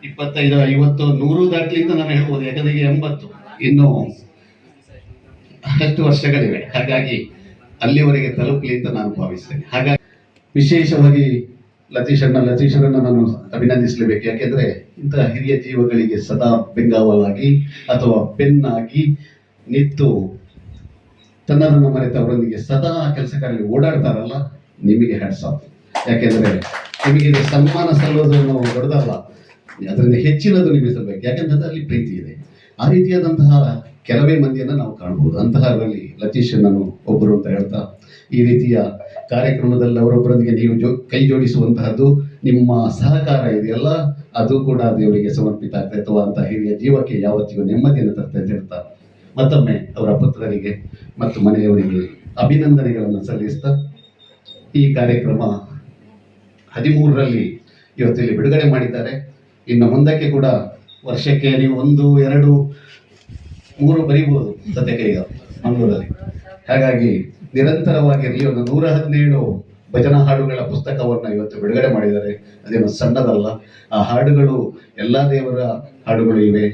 25, 50, 100 ದಾಟ್ಲಿ ಅಂತ ನಾನು ಹೇಳ್ಬೋದು. ಯಾಕಂದ್ರೆ 80 ಇನ್ನು ಅಷ್ಟು ವರ್ಷಗಳಿವೆ. ಹಾಗಾಗಿ ಅಲ್ಲಿವರೆಗೆ ತಲುಪಲಿ ಅಂತ ನಾನು ಭಾವಿಸ್ತೇನೆ. ಹಾಗಾಗಿ ವಿಶೇಷವಾಗಿ ಲತೀಶರನ್ನ ನಾನು ಅಭಿನಂದಿಸಲೇಬೇಕು. ಯಾಕೆಂದ್ರೆ ಇಂತಹ ಹಿರಿಯ ಜೀವಗಳಿಗೆ ಸದಾ ಬೆಂಗಾವಲಾಗಿ ಅಥವಾ ಬೆನ್ನಾಗಿ ನಿಂತು ತನ್ನದನ್ನು ಮರೆತು ಅವರೊಂದಿಗೆ ಸದಾ ಕೆಲಸ ಕಾರ್ಯದಲ್ಲಿ ಓಡಾಡ್ತಾರಲ್ಲ, ನಿಮಗೆ ಹ್ಯಾಟ್ಸ್ ಆಫ್. ಯಾಕೆಂದ್ರೆ ನಿಮಗೆ ಇದು ಸನ್ಮಾನ ಸಲ್ಲೋದು ನಾವು ದೊಡ್ಡದಲ್ಲ, ಅದರಿಂದ ಹೆಚ್ಚಿನದು ನಿಮಗೆ ಸಲ್ಲಬೇಕು. ಯಾಕಂತಂದ್ರೆ ಅಲ್ಲಿ ಪ್ರೀತಿ ಇದೆ. ಆ ರೀತಿಯಾದಂತಹ ಕೆಲವೇ ಮಂದಿಯನ್ನು ನಾವು ಕಾಣ್ಬೋದು. ಅಂತಹವರಲ್ಲಿ ಲತೀಶ್ ನಾನು ಒಬ್ಬರು ಅಂತ ಹೇಳ್ತಾ, ಈ ರೀತಿಯ ಕಾರ್ಯಕ್ರಮದಲ್ಲಿ ಅವರೊಬ್ಬರೊಂದಿಗೆ ನೀವು ಕೈ ಜೋಡಿಸುವಂತಹದ್ದು ನಿಮ್ಮ ಸಹಕಾರ ಇದೆಯಲ್ಲ, ಅದು ಕೂಡ ದೇವರಿಗೆ ಸಮರ್ಪಿತ ಆಗ್ತಾ ಅಥವಾ ಅಂತ ಹಿರಿಯ ಜೀವಕ್ಕೆ ಯಾವತ್ತಿಗೂ ನೆಮ್ಮದಿಯನ್ನು ತರ್ತಾ ಅಂತ ಹೇಳ್ತಾ, ಮತ್ತೊಮ್ಮೆ ಅವರ ಪುತ್ರರಿಗೆ ಮತ್ತು ಮನೆಯವರಿಗೆ ಅಭಿನಂದನೆಗಳನ್ನು ಸಲ್ಲಿಸ್ತಾ, ಈ ಕಾರ್ಯಕ್ರಮ 13ರಲ್ಲಿ ಇವತ್ತಿಲ್ಲಿ ಬಿಡುಗಡೆ ಮಾಡಿದ್ದಾರೆ. ಇನ್ನು ಮುಂದಕ್ಕೆ ಕೂಡ ವರ್ಷಕ್ಕೆ ನೀವು 1, 2, 3 ಬರೀಬಹುದು ಸದ್ಯಕ್ಕೆ ಈಗ ಮಂಗಳೂರಲ್ಲಿ. ಹಾಗಾಗಿ ನಿರಂತರವಾಗಿರಲಿ. ಒಂದು 117 ಭಜನಾ ಹಾಡುಗಳ ಪುಸ್ತಕವನ್ನು ಇವತ್ತು ಬಿಡುಗಡೆ ಮಾಡಿದ್ದಾರೆ. ಅದೇನು ಸಣ್ಣದಲ್ಲ. ಆ ಹಾಡುಗಳು ಎಲ್ಲ ದೇವರ ಹಾಡುಗಳು ಇವೆ.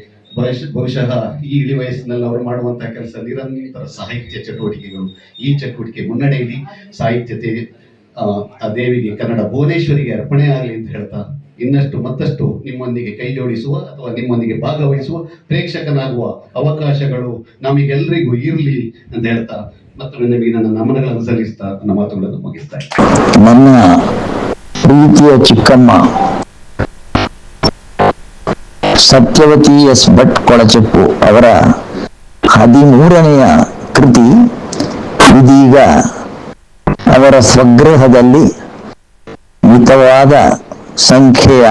ಬಹುಶಃ ಈ ಇಳಿ ವಯಸ್ಸಿನಲ್ಲಿ ಅವರು ಮಾಡುವಂತಹ ಕೆಲಸ ನಿರಂತರ ಸಾಹಿತ್ಯ ಚಟುವಟಿಕೆಗಳು. ಈ ಚಟುವಟಿಕೆ ಮುನ್ನಡೆಯಲ್ಲಿ ಸಾಹಿತ್ಯತೆ ಆ ದೇವಿಗೆ, ಕನ್ನಡ ಭುವನೇಶ್ವರಿಗೆ ಅರ್ಪಣೆ ಆಗಲಿ ಅಂತ ಹೇಳ್ತಾ, ಇನ್ನಷ್ಟು ಮತ್ತಷ್ಟು ನಿಮ್ಮೊಂದಿಗೆ ಕೈ ಜೋಡಿಸುವ ಅಥವಾ ನಿಮ್ಮೊಂದಿಗೆ ಭಾಗವಹಿಸುವ ಪ್ರೇಕ್ಷಕನಾಗುವ ಅವಕಾಶಗಳು ನಮಗೆಲ್ಲರಿಗೂ ಇರಲಿ ಅಂತ ಹೇಳ್ತಾ, ಮತ್ತೊಮ್ಮೆ ನಿಮಗೆ ನನ್ನ ನಮನಗಳನ್ನು ಸಲ್ಲಿಸ್ತಾ ನನ್ನ ಮಾತುಗಳನ್ನು ಮುಗಿಸ್ತಾ ಇದ್ದೀನಿ. ನನ್ನ ಪ್ರೀತಿಯ ಚಿಕ್ಕಮ್ಮ ಸತ್ಯವತಿ ಎಸ್ ಭಟ್ ಕೊಳಚೆಪ್ಪು ಅವರ 13ನೆಯ ಕೃತಿ ಇದೀಗ ಅವರ ಸ್ವಗೃಹದಲ್ಲಿ ಮಿತವಾದ ಸಂಖ್ಯೆಯ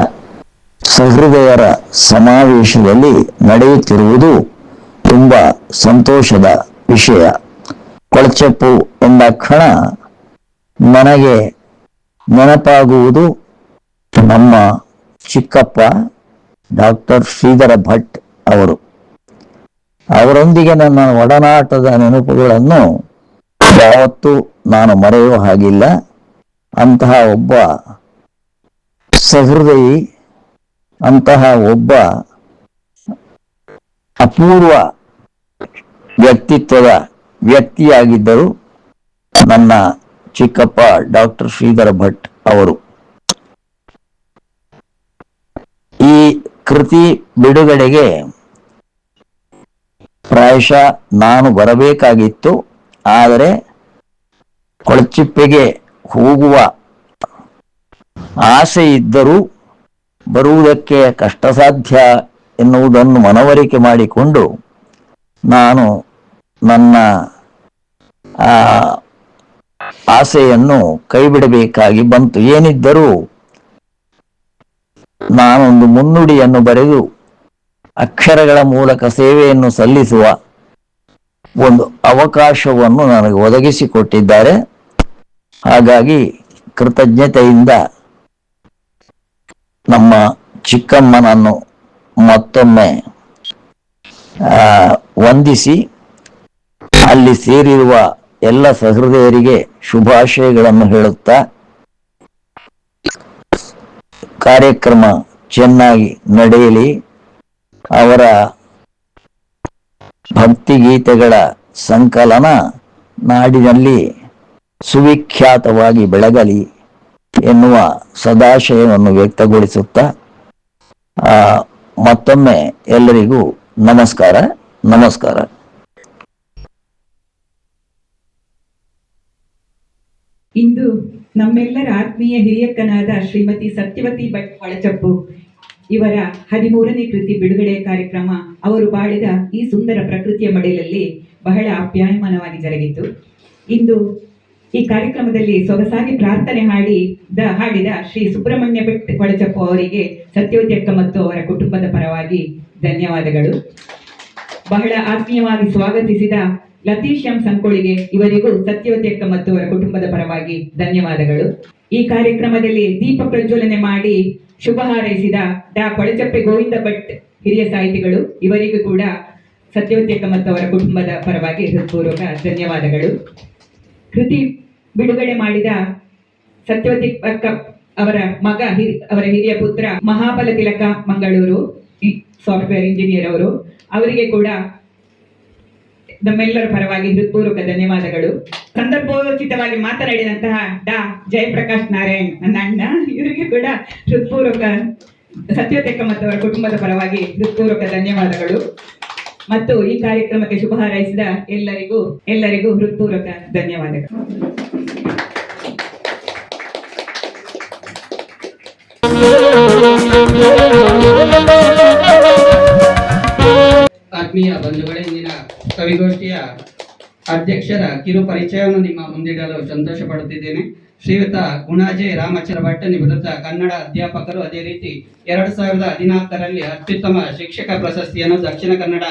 ಸಹೃದಯರ ಸಮಾವೇಶದಲ್ಲಿ ನಡೆಯುತ್ತಿರುವುದು ತುಂಬ ಸಂತೋಷದ ವಿಷಯ. ಕೊಳಚೆಪ್ಪು ಎಂದ ಕ್ಷಣ ನನಗೆ ನೆನಪಾಗುವುದು ನಮ್ಮ ಚಿಕ್ಕಪ್ಪ ಡಾಕ್ಟರ್ ಶ್ರೀಧರ ಭಟ್ ಅವರು. ಅವರೊಂದಿಗೆ ನನ್ನ ಒಡನಾಟದ ನೆನಪುಗಳನ್ನು ಯಾವತ್ತೂ ನಾನು ಮರೆಯುವ ಹಾಗಿಲ್ಲ. ಅಂತಹ ಒಬ್ಬ ಸಹೃದಯಿ, ಅಂತಹ ಒಬ್ಬ ಅಪೂರ್ವ ವ್ಯಕ್ತಿತ್ವದ ವ್ಯಕ್ತಿಯಾಗಿದ್ದರು ನನ್ನ ಚಿಕ್ಕಪ್ಪ ಡಾಕ್ಟರ್ ಶ್ರೀಧರ ಭಟ್ ಅವರು. ಈ ಕೃತಿ ಬಿಡುಗಡೆಗೆ ಪ್ರಾಯಶಃ ನಾನು ಬರಬೇಕಾಗಿತ್ತು. ಆದರೆ ಕೊಳಚಿಪ್ಪೆಗೆ ಹೋಗುವ ಆಸೆ ಇದ್ದರೂ ಬರುವುದಕ್ಕೆ ಕಷ್ಟ ಸಾಧ್ಯ ಎನ್ನುವುದನ್ನು ಮನವರಿಕೆ ಮಾಡಿಕೊಂಡು ನಾನು ನನ್ನ ಆಸೆಯನ್ನು ಕೈಬಿಡಬೇಕಾಗಿ ಬಂತು. ಏನಿದ್ದರೂ ನಾನೊಂದು ಮುನ್ನುಡಿಯನ್ನು ಬರೆದು ಅಕ್ಷರಗಳ ಮೂಲಕ ಸೇವೆಯನ್ನು ಸಲ್ಲಿಸುವ ಒಂದು ಅವಕಾಶವನ್ನು ನನಗೆ ಒದಗಿಸಿಕೊಟ್ಟಿದ್ದಾರೆ. ಹಾಗಾಗಿ ಕೃತಜ್ಞತೆಯಿಂದ ನಮ್ಮ ಚಿಕ್ಕಮ್ಮನನ್ನು ಮತ್ತೊಮ್ಮೆ ವಂದಿಸಿ ಅಲ್ಲಿ ಸೇರಿರುವ ಎಲ್ಲ ಸಹೃದಯರಿಗೆ ಶುಭಾಶಯಗಳನ್ನು ಹೇಳುತ್ತಾ, ಕಾರ್ಯಕ್ರಮ ಚೆನ್ನಾಗಿ ನಡೆಯಲಿ. ಅವರ ಭಕ್ತಿಗೀತೆಗಳ ಸಂಕಲನ ನಾಡಿನಲ್ಲಿ ಸುವಿಖ್ಯಾತವಾಗಿ ಬೆಳಗಲಿ ಎನ್ನುವ ಸದಾಶಯವನ್ನು ವ್ಯಕ್ತಗೊಳಿಸುತ್ತಾ ಮತ್ತೊಮ್ಮೆ ಎಲ್ಲರಿಗೂ ನಮಸ್ಕಾರ. ಇಂದು ನಮ್ಮೆಲ್ಲರ ಆತ್ಮೀಯ ಹಿರಿಯಕ್ಕನಾದ ಶ್ರೀಮತಿ ಸತ್ಯವತಿ ಭಟ್ ಕೊಳಚೆಪ್ಪು ಇವರ 13ನೇ ಕೃತಿ ಬಿಡುಗಡೆ ಕಾರ್ಯಕ್ರಮ ಅವರು ಬಾಳಿದ ಈ ಸುಂದರ ಪ್ರಕೃತಿಯ ಮಡಿಲಲ್ಲಿ ಬಹಳ ಆಪ್ಯಾಯಮಾನವಾಗಿ ಜರುಗಿತು. ಇಂದು ಈ ಕಾರ್ಯಕ್ರಮದಲ್ಲಿ ಸೊಗಸಾಗಿ ಪ್ರಾರ್ಥನೆ ಹಾಡಿದ ಶ್ರೀ ಸುಬ್ರಹ್ಮಣ್ಯ ಭಟ್ ಕೊಳಚೆಪ್ಪು ಅವರಿಗೆ ಸತ್ಯವತಿ ಅಕ್ಕ ಮತ್ತು ಅವರ ಕುಟುಂಬದ ಪರವಾಗಿ ಧನ್ಯವಾದಗಳು. ಬಹಳ ಆತ್ಮೀಯವಾಗಿ ಸ್ವಾಗತಿಸಿದ ಲತೀಶ್ ಎಂ ಸಂಕೋಳಿಗೆ ಇವರಿಗೂ ಸತ್ಯವತಿ ಅಕ್ಕ ಮತ್ತು ಅವರ ಕುಟುಂಬದ ಪರವಾಗಿ ಧನ್ಯವಾದಗಳು. ಈ ಕಾರ್ಯಕ್ರಮದಲ್ಲಿ ದೀಪ ಪ್ರಜ್ವಲನೆ ಮಾಡಿ ಶುಭ ಹಾರೈಸಿದ ಡಾ ಕೊಳಚೆಪ್ಪೆ ಗೋವಿಂದ ಭಟ್ ಹಿರಿಯ ಸಾಹಿತಿಗಳು, ಇವರಿಗೂ ಕೂಡ ಸತ್ಯವತಿ ಅಕ್ಕ ಮತ್ತು ಅವರ ಕುಟುಂಬದ ಪರವಾಗಿ ಹೃತ್ಪೂರ್ವಕ ಧನ್ಯವಾದಗಳು. ಕೃತಿ ಬಿಡುಗಡೆ ಮಾಡಿದ ಸತ್ಯವತಿ ಅಕ್ಕ ಅವರ ಮಗ ಅವರ ಹಿರಿಯ ಪುತ್ರ ಮಹಾಬಲ ತಿಲಕ ಮಂಗಳೂರು ಸಾಫ್ಟ್ವೇರ್ ಇಂಜಿನಿಯರ್ ಅವರು, ಅವರಿಗೆ ಕೂಡ ನಮ್ಮೆಲ್ಲರ ಪರವಾಗಿ ಹೃತ್ಪೂರ್ವಕ ಧನ್ಯವಾದಗಳು. ಸಂದರ್ಭೋಚಿತವಾಗಿ ಮಾತನಾಡಿದಂತಹ ಡಾ ಜಯಪ್ರಕಾಶ್ ನಾರಾಯಣ್ ನನ್ನ ಅಣ್ಣ, ಇವರಿಗೆ ಕೂಡ ಹೃತ್ಪೂರ್ವಕ ಸತ್ಯವತಿ ಅಕ್ಕ ಮತ್ತು ಅವರ ಕುಟುಂಬದ ಪರವಾಗಿ ಹೃತ್ಪೂರ್ವಕ ಧನ್ಯವಾದಗಳು. ಮತ್ತು ಈ ಕಾರ್ಯಕ್ರಮಕ್ಕೆ ಶುಭ ಹಾರೈಸಿದ ಎಲ್ಲರಿಗೂ ಹೃತ್ಪೂರ್ವಕ ಧನ್ಯವಾದಗಳು. ಆತ್ಮೀಯ ಬಂಧುಗಳೇ, ಇಂದಿನ ಕವಿಗೋಷ್ಠಿಯ ಅಧ್ಯಕ್ಷರ ಕಿರು ಪರಿಚಯವನ್ನು ನಿಮ್ಮ ಮುಂದಿಡಲು ಸಂತೋಷ ಪಡುತ್ತಿದ್ದೇನೆ. ಶ್ರೀಯುತ ಗುಣಾಜೆ ರಾಮಚಂದ್ರ ಭಟ್ ನಿವೃತ್ತ ಕನ್ನಡ ಅಧ್ಯಾಪಕರು. ಅದೇ ರೀತಿ 2014ರಲ್ಲಿ ಅತ್ಯುತ್ತಮ ಶಿಕ್ಷಕ ಪ್ರಶಸ್ತಿಯನ್ನು ದಕ್ಷಿಣ ಕನ್ನಡ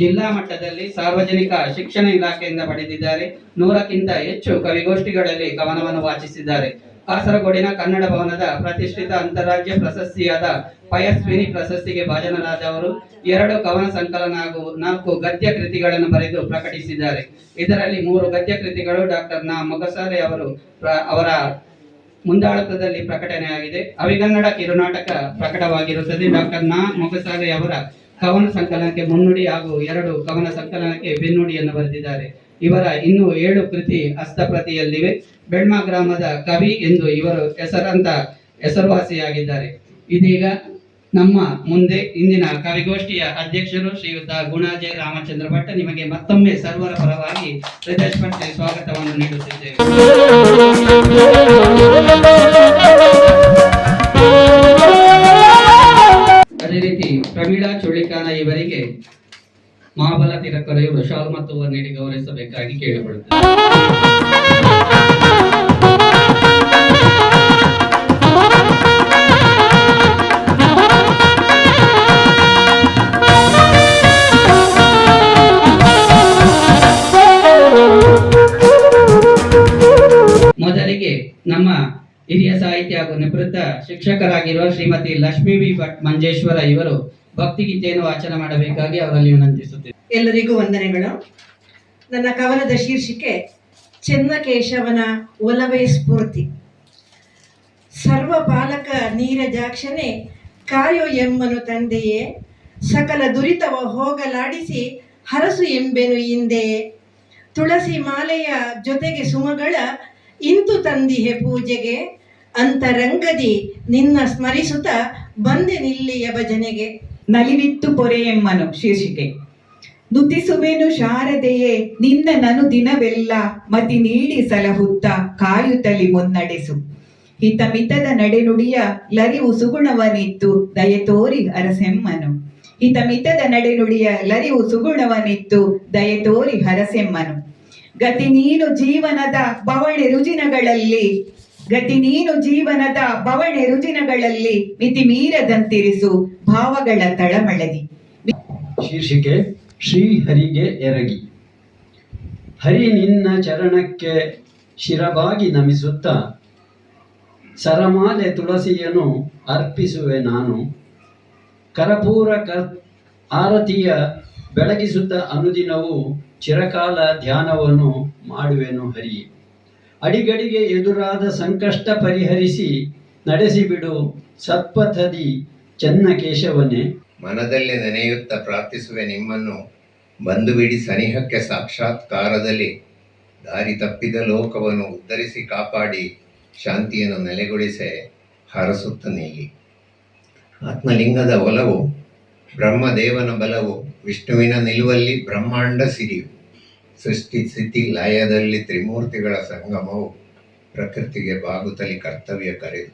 ಜಿಲ್ಲಾ ಮಟ್ಟದಲ್ಲಿ ಸಾರ್ವಜನಿಕ ಶಿಕ್ಷಣ ಇಲಾಖೆಯಿಂದ ಪಡೆದಿದ್ದಾರೆ. 100ಕ್ಕಿಂತ ಹೆಚ್ಚು ಕವಿಗೋಷ್ಠಿಗಳಲ್ಲಿ ಕವನವನ್ನು ವಾಚಿಸಿದ್ದಾರೆ. ಕಾಸರಗೋಡಿನ ಕನ್ನಡ ಭವನದ ಪ್ರತಿಷ್ಠಿತ ಅಂತಾರಾಜ್ಯ ಪ್ರಶಸ್ತಿಯಾದ ಪಯಸ್ವಿನಿ ಪ್ರಶಸ್ತಿಗೆ ಭಾಜನರಾದವರು. 2 ಕವನ ಸಂಕಲನ ಹಾಗೂ 4 ಗದ್ಯ ಕೃತಿಗಳನ್ನು ಬರೆದು ಪ್ರಕಟಿಸಿದ್ದಾರೆ. ಇದರಲ್ಲಿ 3 ಗದ್ಯ ಕೃತಿಗಳು ಡಾಕ್ಟರ್ ಮೊಗಸಾಲೆ ಅವರ ಮುಂದಾಳತ್ವದಲ್ಲಿ ಪ್ರಕಟಣೆಯಾಗಿದೆ. ಅವಿಗನ್ನಡ ಕಿರುನಾಟಕ ಪ್ರಕಟವಾಗಿರುತ್ತದೆ. ಡಾಕ್ಟರ್ ಮೊಗಸಾಲೆ ಅವರ ಕವನ ಸಂಕಲನಕ್ಕೆ ಮುನ್ನುಡಿ ಹಾಗೂ 2 ಕವನ ಸಂಕಲನಕ್ಕೆ ಬೆನ್ನುಡಿಯನ್ನು ಬರೆದಿದ್ದಾರೆ. ಇವರ ಇನ್ನೂ 7 ಕೃತಿ ಹಸ್ತಪ್ರತಿಯಲ್ಲಿವೆ. ಬೆಳ್ಮ ಗ್ರಾಮದ ಕವಿ ಎಂದು ಇವರು ಹೆಸರುವಾಸಿಯಾಗಿದ್ದಾರೆ. ಇದೀಗ ನಮ್ಮ ಮುಂದೆ ಇಂದಿನ ಕವಿಗೋಷ್ಠಿಯ ಅಧ್ಯಕ್ಷರು ಶ್ರೀಯುತ ಗುಣಾಜೆ ರಾಮಚಂದ್ರ ಭಟ್. ನಿಮಗೆ ಮತ್ತೊಮ್ಮೆ ಸರ್ವರ ಪರವಾಗಿ ಹೃದಯಸ್ಪರ್ಶಿ ಸ್ವಾಗತವನ್ನು ನೀಡುತ್ತಿದ್ದೇವೆ. ಅದೇ ರೀತಿ ಪ್ರಮೀಳಾ ಚುಳ್ಳಿಕಾನ ಇವರಿಗೆ ಮಹಾಬಲ ತಿರಕರ ಇವರು ಶಾಲ್ ಮತ್ತು ನೀಡಿ ಗೌರವಿಸಬೇಕಾಗಿ ಕೇಳಿಕೊಳ್ಳುತ್ತಾರೆ. ಮೊದಲಿಗೆ ನಮ್ಮ ಹಿರಿಯ ಸಾಹಿತ್ಯ ಹಾಗೂ ನಿವೃತ್ತ ಶಿಕ್ಷಕರಾಗಿರುವ ಶ್ರೀಮತಿ ಲಕ್ಷ್ಮೀ ವಿ ಭಟ್ ಮಂಜೇಶ್ವರ ಇವರು ಭಕ್ತಿಗೀತೆಯನ್ನು ವಾಚನ ಮಾಡಬೇಕಾಗಿ ಅವರಲ್ಲಿ ವಿನಂತಿಸುತ್ತೇವೆ. ಎಲ್ಲರಿಗೂ ವಂದನೆಗಳು. ನನ್ನ ಕವನದ ಶೀರ್ಷಿಕೆ ಚೆನ್ನಕೇಶವನ ಒಲವೇ ಸ್ಫೂರ್ತಿ. ಸರ್ವಪಾಲಕ ನೀರಜಾಕ್ಷನೆ ಕಾಯೋ ಎಮ್ಮನು ತಂದೆಯೇ, ಸಕಲ ದುರಿತವ ಹೋಗಲಾಡಿಸಿ ಹರಸು ಎಂಬೆನು ಹಿಂದೆಯೇ, ತುಳಸಿ ಮಾಲೆಯ ಜೊತೆಗೆ ಸುಮಗಳ ಇಂತು ತಂದಿಹೆ ಪೂಜೆಗೆ, ಅಂತರಂಗದಿ ನಿನ್ನ ಸ್ಮರಿಸುತ್ತ ಬಂದೆ ನಿಲ್ಲಿಯ ಭಜನೆಗೆ. ನಲಿವಿತ್ತು ಪೊರೆಯೆಮ್ಮನು ಶೀರ್ಷಿಕೆ. ನುತಿಸುವೆನು ಶಾರದೆಯೇ ನಿನ್ನ ನನು ದಿನವೆಲ್ಲ, ಮತಿ ನೀಡಿ ಸಲಹುತ್ತ ಕಾಯುತ್ತಲಿ ಮುನ್ನಡೆಸು. ಹಿತಮಿತದ ನಡೆನುಡಿಯ ಲರಿವು ಸುಗುಣವನಿತ್ತು ದಯೆ ತೋರಿ ಹರಸೆಮ್ಮನು. ಹಿತಮಿತದ ನಡೆನುಡಿಯ ಲರಿವು ಸುಗುಣವನಿತ್ತು ದಯೆ ತೋರಿ ಹರಸೆಮ್ಮನು. ಗತಿ ನೀನು ಜೀವನದ ಬವಣೆ ರುಜಿನಗಳಲ್ಲಿ, ಗತಿ ನೀನು ಜೀವನದ ಬವಣೆ ರುಜಿನಗಳಲ್ಲಿ ಮಿತಿ ಮೀರದಂತಿರಿಸು ಭಾವಗಳ ತಳಮಳದಿ. ಶೀರ್ಷಿಕೆ ಶ್ರೀಹರಿಗೆ ಎರಗಿ. ಹರಿ ನಿನ್ನ ಚರಣಕ್ಕೆ ಶಿರಬಾಗಿ ನಮಿಸುತ್ತ ಸರಮಾಲೆ ತುಳಸಿಯನ್ನು ಅರ್ಪಿಸುವೆ ನಾನು. ಕರಪೂರ ಆರತಿಯ ಬೆಳಗಿಸುತ್ತ ಅನುದಿನವೂ ಚಿರಕಾಲ ಧ್ಯಾನವನ್ನು ಮಾಡುವೆನು ಹರಿ. ಅಡಿಗಡಿಗೆ ಎದುರಾದ ಸಂಕಷ್ಟ ಪರಿಹರಿಸಿ ನಡೆಸಿಬಿಡು ಸತ್ಪಥದಿ ಚೆನ್ನಕೇಶವನೇ. ಮನದಲ್ಲಿ ನೆನೆಯುತ್ತಾ ಪ್ರಾರ್ಥಿಸುವೆ ನಿಮ್ಮನ್ನು, ಬಂದು ಬಿಡಿ ಸನಿಹಕ್ಕೆ ಸಾಕ್ಷಾತ್ಕಾರದಲ್ಲಿ. ದಾರಿ ತಪ್ಪಿದ ಲೋಕವನ್ನು ಉದ್ಧರಿಸಿ ಕಾಪಾಡಿ ಶಾಂತಿಯನ್ನು ನೆಲೆಗೊಳಿಸೆ ಹರಸುತ್ತ ನಿಲ್ಲಿ. ಆತ್ಮಲಿಂಗದ ಒಲವು ಬ್ರಹ್ಮದೇವನ ಬಲವು, ವಿಷ್ಣುವಿನ ನಿಲುವಲ್ಲಿ ಬ್ರಹ್ಮಾಂಡ ಸಿರಿಯು. ಸೃಷ್ಟಿ ಸ್ಥಿತಿ ಲಯದಲ್ಲಿ ತ್ರಿಮೂರ್ತಿಗಳ ಸಂಗಮವು, ಪ್ರಕೃತಿಗೆ ಬಾಗುತ್ತಲಿ ಕರ್ತವ್ಯ ಕರೆದು.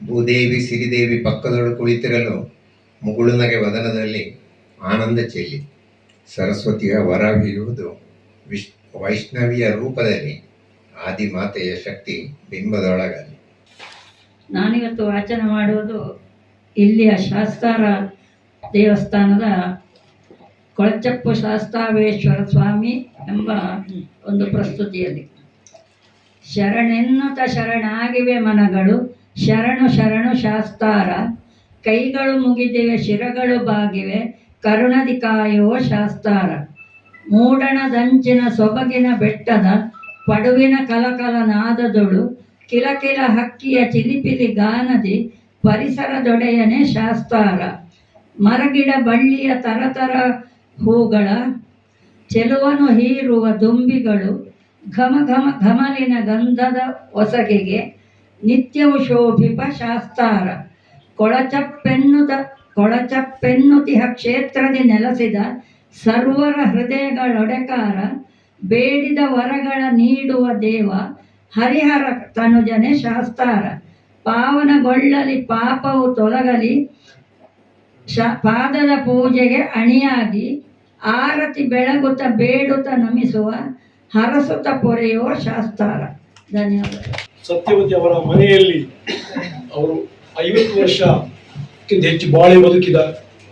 ಭೂದೇವಿ ಸಿರಿದೇವಿ ಪಕ್ಕದೊಳು ಕುಳಿತಿರಲು ಮುಗುಳುನಗೆ ವದನದಲ್ಲಿ ಆನಂದ ಚೆಲ್ಲಿ. ಸರಸ್ವತಿಯ ವರವಿರುವುದು ವೈಷ್ಣವಿಯ ರೂಪದಲ್ಲಿ, ಆದಿಮಾತೆಯ ಶಕ್ತಿ ಬಿಂಬದೊಳಗಲ್ಲಿ. ನಾನಿವತ್ತು ವಾಚನ ಮಾಡುವುದು ಇಲ್ಲಿಯ ಶಾಸ್ತಾರ ದೇವಸ್ಥಾನದ ಕೊಳಚಪ್ಪು ಶಾಸ್ತಾವೇಶ್ವರ ಸ್ವಾಮಿ ಎಂಬ ಒಂದು ಪ್ರಸ್ತುತಿಯಲ್ಲಿ. ಶರಣೆನ್ನುತ್ತ ಶರಣಾಗಿವೆ ಮನಗಳು, ಶರಣು ಶರಣು ಶಾಸ್ತಾರ. ಕೈಗಳು ಮುಗಿದಿವೆ ಶಿರಗಳು ಬಾಗಿವೆ, ಕರುಣದಿ ಕಾಯೋ ಶಾಸ್ತಾರ. ಮೂಡಣದಂಚಿನ ಸೊಬಗಿನ ಬೆಟ್ಟದ ಪಡುವಿನ ಕಲಕಲ ನಾದದೊಳು, ಕಿಲಕಿಲ ಹಕ್ಕಿಯ ಚಿಲಿಪಿಲಿ ಗಾನದಿ ಪರಿಸರದೊಡೆಯನೆ ಶಾಸ್ತಾರ. ಮರಗಿಡ ಬಳ್ಳಿಯ ತರತರ ಹೂಗಳ ಚೆಲುವನು ಹೀರುವ ದುಂಬಿಗಳು, ಘಮ ಘಮ ಘಮಲಿನ ಗಂಧದ ಒಸಗೆಗೆ ನಿತ್ಯವು ಶೋಭಿಪ ಶಾಸ್ತಾರ. ಕೊಳಚಪ್ಪೆನ್ನುತಿಹ ಕ್ಷೇತ್ರದಿ ನೆಲೆಸಿದ ಸರ್ವರ ಹೃದಯಗಳೊಡೆಕಾರ. ಬೇಡಿದ ವರಗಳ ನೀಡುವ ದೇವ ಹರಿಹರ ತನುಜನೆ ಶಾಸ್ತಾರ. ಪಾವನಗೊಳ್ಳಲಿ ಪಾಪವು ತೊಲಗಲಿ ಪಾದದ ಪೂಜೆಗೆ ಅಣಿಯಾಗಿ, ಆರತಿ ಬೆಳಗುತ್ತ ಬೇಡುತ್ತ ನಮಿಸುವ ಹರಸುತ್ತ ಪೊರೆಯುವ ಶಾಸ್ತಾರ. ಧನ್ಯವಾದ. ಸತ್ಯವತಿ ಅವರ ಮನೆಯಲ್ಲಿ ಅವರು 50 ವರ್ಷಕ್ಕಿಂತ ಹೆಚ್ಚು ಬಾಳಿ ಬದುಕಿದ,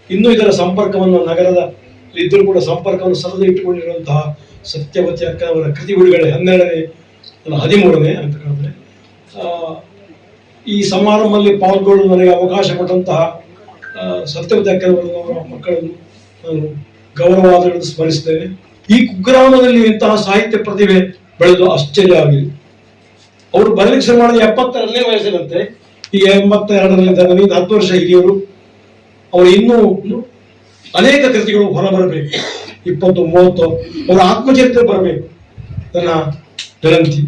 ಇನ್ನೂ ಇದರ ಸಂಪರ್ಕವನ್ನು ನಗರದ ಇದ್ದರೂ ಕೂಡ ಸಂಪರ್ಕವನ್ನು ಸದಾ ಇಟ್ಟುಕೊಂಡಿರುವಂತಹ ಸತ್ಯವತಿ ಅಕ್ಕನವರ ಕೃತಿ ಬಿಡುಗಡೆ 13ನೇ ಅಂತ ಹೇಳಿದ್ರೆ ಈ ಸಮಾರಂಭದಲ್ಲಿ ಪಾಲ್ಗೊಳ್ಳಲು ನನಗೆ ಅವಕಾಶ ಕೊಟ್ಟಂತಹ ಸತ್ಯವತಿ ಅಕ್ಕನವರ ಮಕ್ಕಳನ್ನು ನಾನು ಗೌರವಾದಗಳನ್ನು ಸ್ಮರಿಸ್ತೇನೆ. ಈ ಕುಗ್ರಾಮದಲ್ಲಿ ಇಂತಹ ಸಾಹಿತ್ಯ ಪ್ರತಿಭೆ ಬೆಳೆದು ಆಶ್ಚರ್ಯ ಆಗಿದೆ. ಅವರು ಬರಲಿಕ್ಕೆ ಶುರು ಮಾಡಿದ 72ನೇ ವಯಸ್ಸಿನಂತೆ, ಈಗ 82ರಲ್ಲಿ 10 ವರ್ಷ ಹಿರಿಯರು. ಅವರು ಇನ್ನೂ ಅನೇಕ ಕೃತಿಗಳು ಹೊರಬರಬೇಕು, 20-30 ಅವರ ಆತ್ಮಚರಿತ್ರೆ ಬರಬೇಕು. ನನ್ನ ವಿನಂತಿ.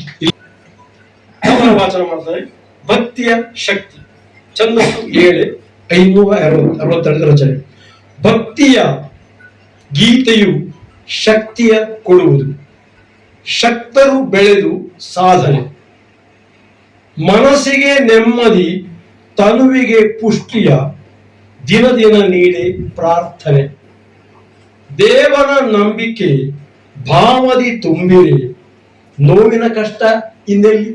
ವಾಚನ ಮಾಡ್ತಾರೆ. ಭಕ್ತಿಯ ಶಕ್ತಿ, ಛಂದಸ್ಸು 7, 562 ರಚನೆ. ಭಕ್ತಿಯ ಗೀತೆಯು ಶಕ್ತಿಯ ಕೊಡುವುದು, ಶಕ್ತರು ಬೆಳೆದು ಸಾಧನೆ, ಮನಸ್ಸಿಗೆ ನೆಮ್ಮದಿ, ತನುವಿಗೆ ಪುಷ್ಟಿಯ ದಿನ ದಿನ ನೀಡಿ ಪ್ರಾರ್ಥನೆ. ದೇವರ ನಂಬಿಕೆ ಭಾವದಿ ತುಂಬಿರೆ, ನೋವಿನ ಕಷ್ಟ ಇನ್ನೆಲ್ಲಿ.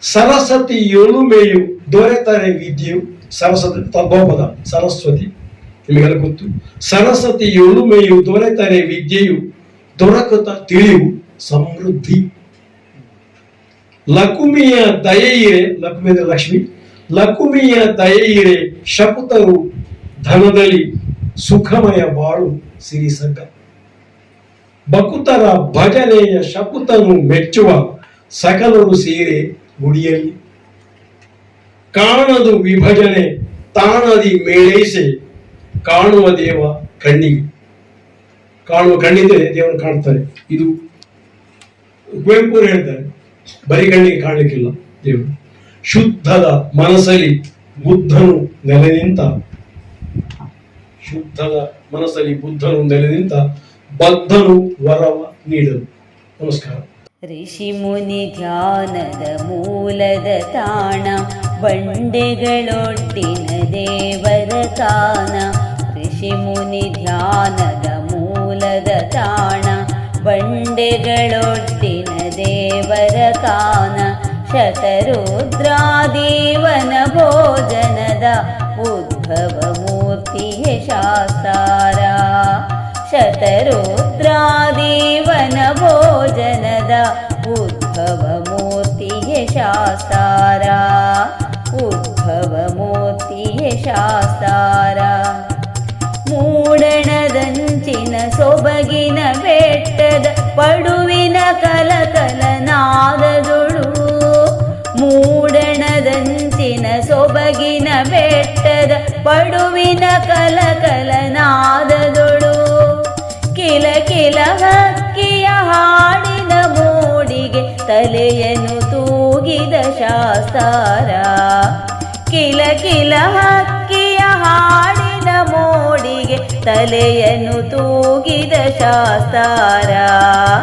ಸರಸ್ವತಿಯೊಲುಮೆಯು ದೊರೆತರೆ ವಿದ್ಯೆಯು, ಸರಸ್ವತಿ ತದ್ಭವಪದ ಸರಸ್ವತಿ ನಿಮಗೆಲ್ಲ ಗೊತ್ತು. ಸರಸ್ವತಿಯೊಲುಮೆಯು ದೊರೆತರೆ ವಿದ್ಯೆಯು, ದೊರಕುತ್ತ ತಿಳಿವು ಸಮೃದ್ಧಿ. ಲಕುಮಿಯ ದಯೆಯಿರೆ, ಲಕುಮಿ ಅಂದ್ರೆ ಲಕ್ಷ್ಮಿ, ಲಕುಮಿಯ ದಯೆಯಿರೆ ಶಪುತರು ಧನದಲ್ಲಿ, ಸುಖಮಯ ಬಾಳು ಸಿರಿಸಗ್ಗ. ಬಕುತರ ಭಜನೆಯ ಶಪುತನು ಮೆಚ್ಚುವ, ಸಕಲರು ಸೇರೆ ಗುಡಿಯಲ್ಲಿ. ಕಾಣದು ವಿಭಜನೆ ತಾನದಿ ಮೇಳೈಸೆ, ಕಾಣುವ ದೇವ ಕಣ್ಣಿಗೆ. ಕಾಣುವ ಕಣ್ಣಿದ್ರೆ ದೇವರು ಕಾಣ್ತಾರೆ. ಇದು ಕುವೆಂಪು ಹೇಳ್ತಾರೆ, ಬರೀ ಕಣ್ಣಿಗೆ ಕಾಣಲಿಕ್ಕಿಲ್ಲ ದೇವರು. ಶುದ್ಧದ ಮನಸ್ಸಲ್ಲಿ ಬುದ್ಧನು ನೆಲೆ ನಿಂತ, ಶುದ್ಧದ ಮನಸ್ಸಲ್ಲಿ ಬುದ್ಧನು ನೆಲೆ ನಿಂತ, ಬದ್ಧನು ವರವ ನೀಡಲು. ನಮಸ್ಕಾರ. ಋಷಿ ಮುನಿ ಧ್ಯಾನದ ಮೂಲದ ತಾಣ, ಬಂಡೆಗಳೊಟ್ಟಿನ ದೇವರ ತಾಣ. ಋಷಿ ಮುನಿ ಧ್ಯಾನದ ಮೂಲದ ತಾಣ, ಬಂಡೆಗಳೊಟ್ಟಿನ ದೇವರ ಕಾನ. ಶತರುದ್ರಾದೇವನ ಭೋಜನದ ಉದ್ಭವ ಮೂರ್ತಿಯ ಶಾಸ್ತಾರ. ಶತರುದ್ರಾದೇವನ ಭೋಜನದ ಉದ್ಭವ ಮೂರ್ತಿಯ ಶಾಸ್ತಾರ. ಉದ್ಭವ ಮೂರ್ತಿಯ ಶಾಸ್ತಾರ. ಮೂಡಣದಂಚಿನ ಸೊಬಗಿನ ಬೆಟ್ಟದ ಪಡುವಿನ ಕಲಕಲನಾದದೊಳು. ಮೂಡಣದಂಚಿನ ಸೊಬಗಿನ ಬೆಟ್ಟದ ಪಡುವಿನ ಕಲಕಲನಾದದೊಳು. ಕಿಲ ಕಿಲ ಹಕ್ಕಿಯ ಹಾಡಿನ ಮೋಡಿಗೆ ತಲೆಯನ್ನು ತೂಗಿದ ಶಾಸ್ತಾರ. ಕಿಲ ಕಿಲ ಹಕ್ಕಿಯ ಹಾಡಿನ ಮೋಡಿಗೆ ತಲೆಯನ್ನು ತೂಗಿದ ಶಾಸ್ತಾರ.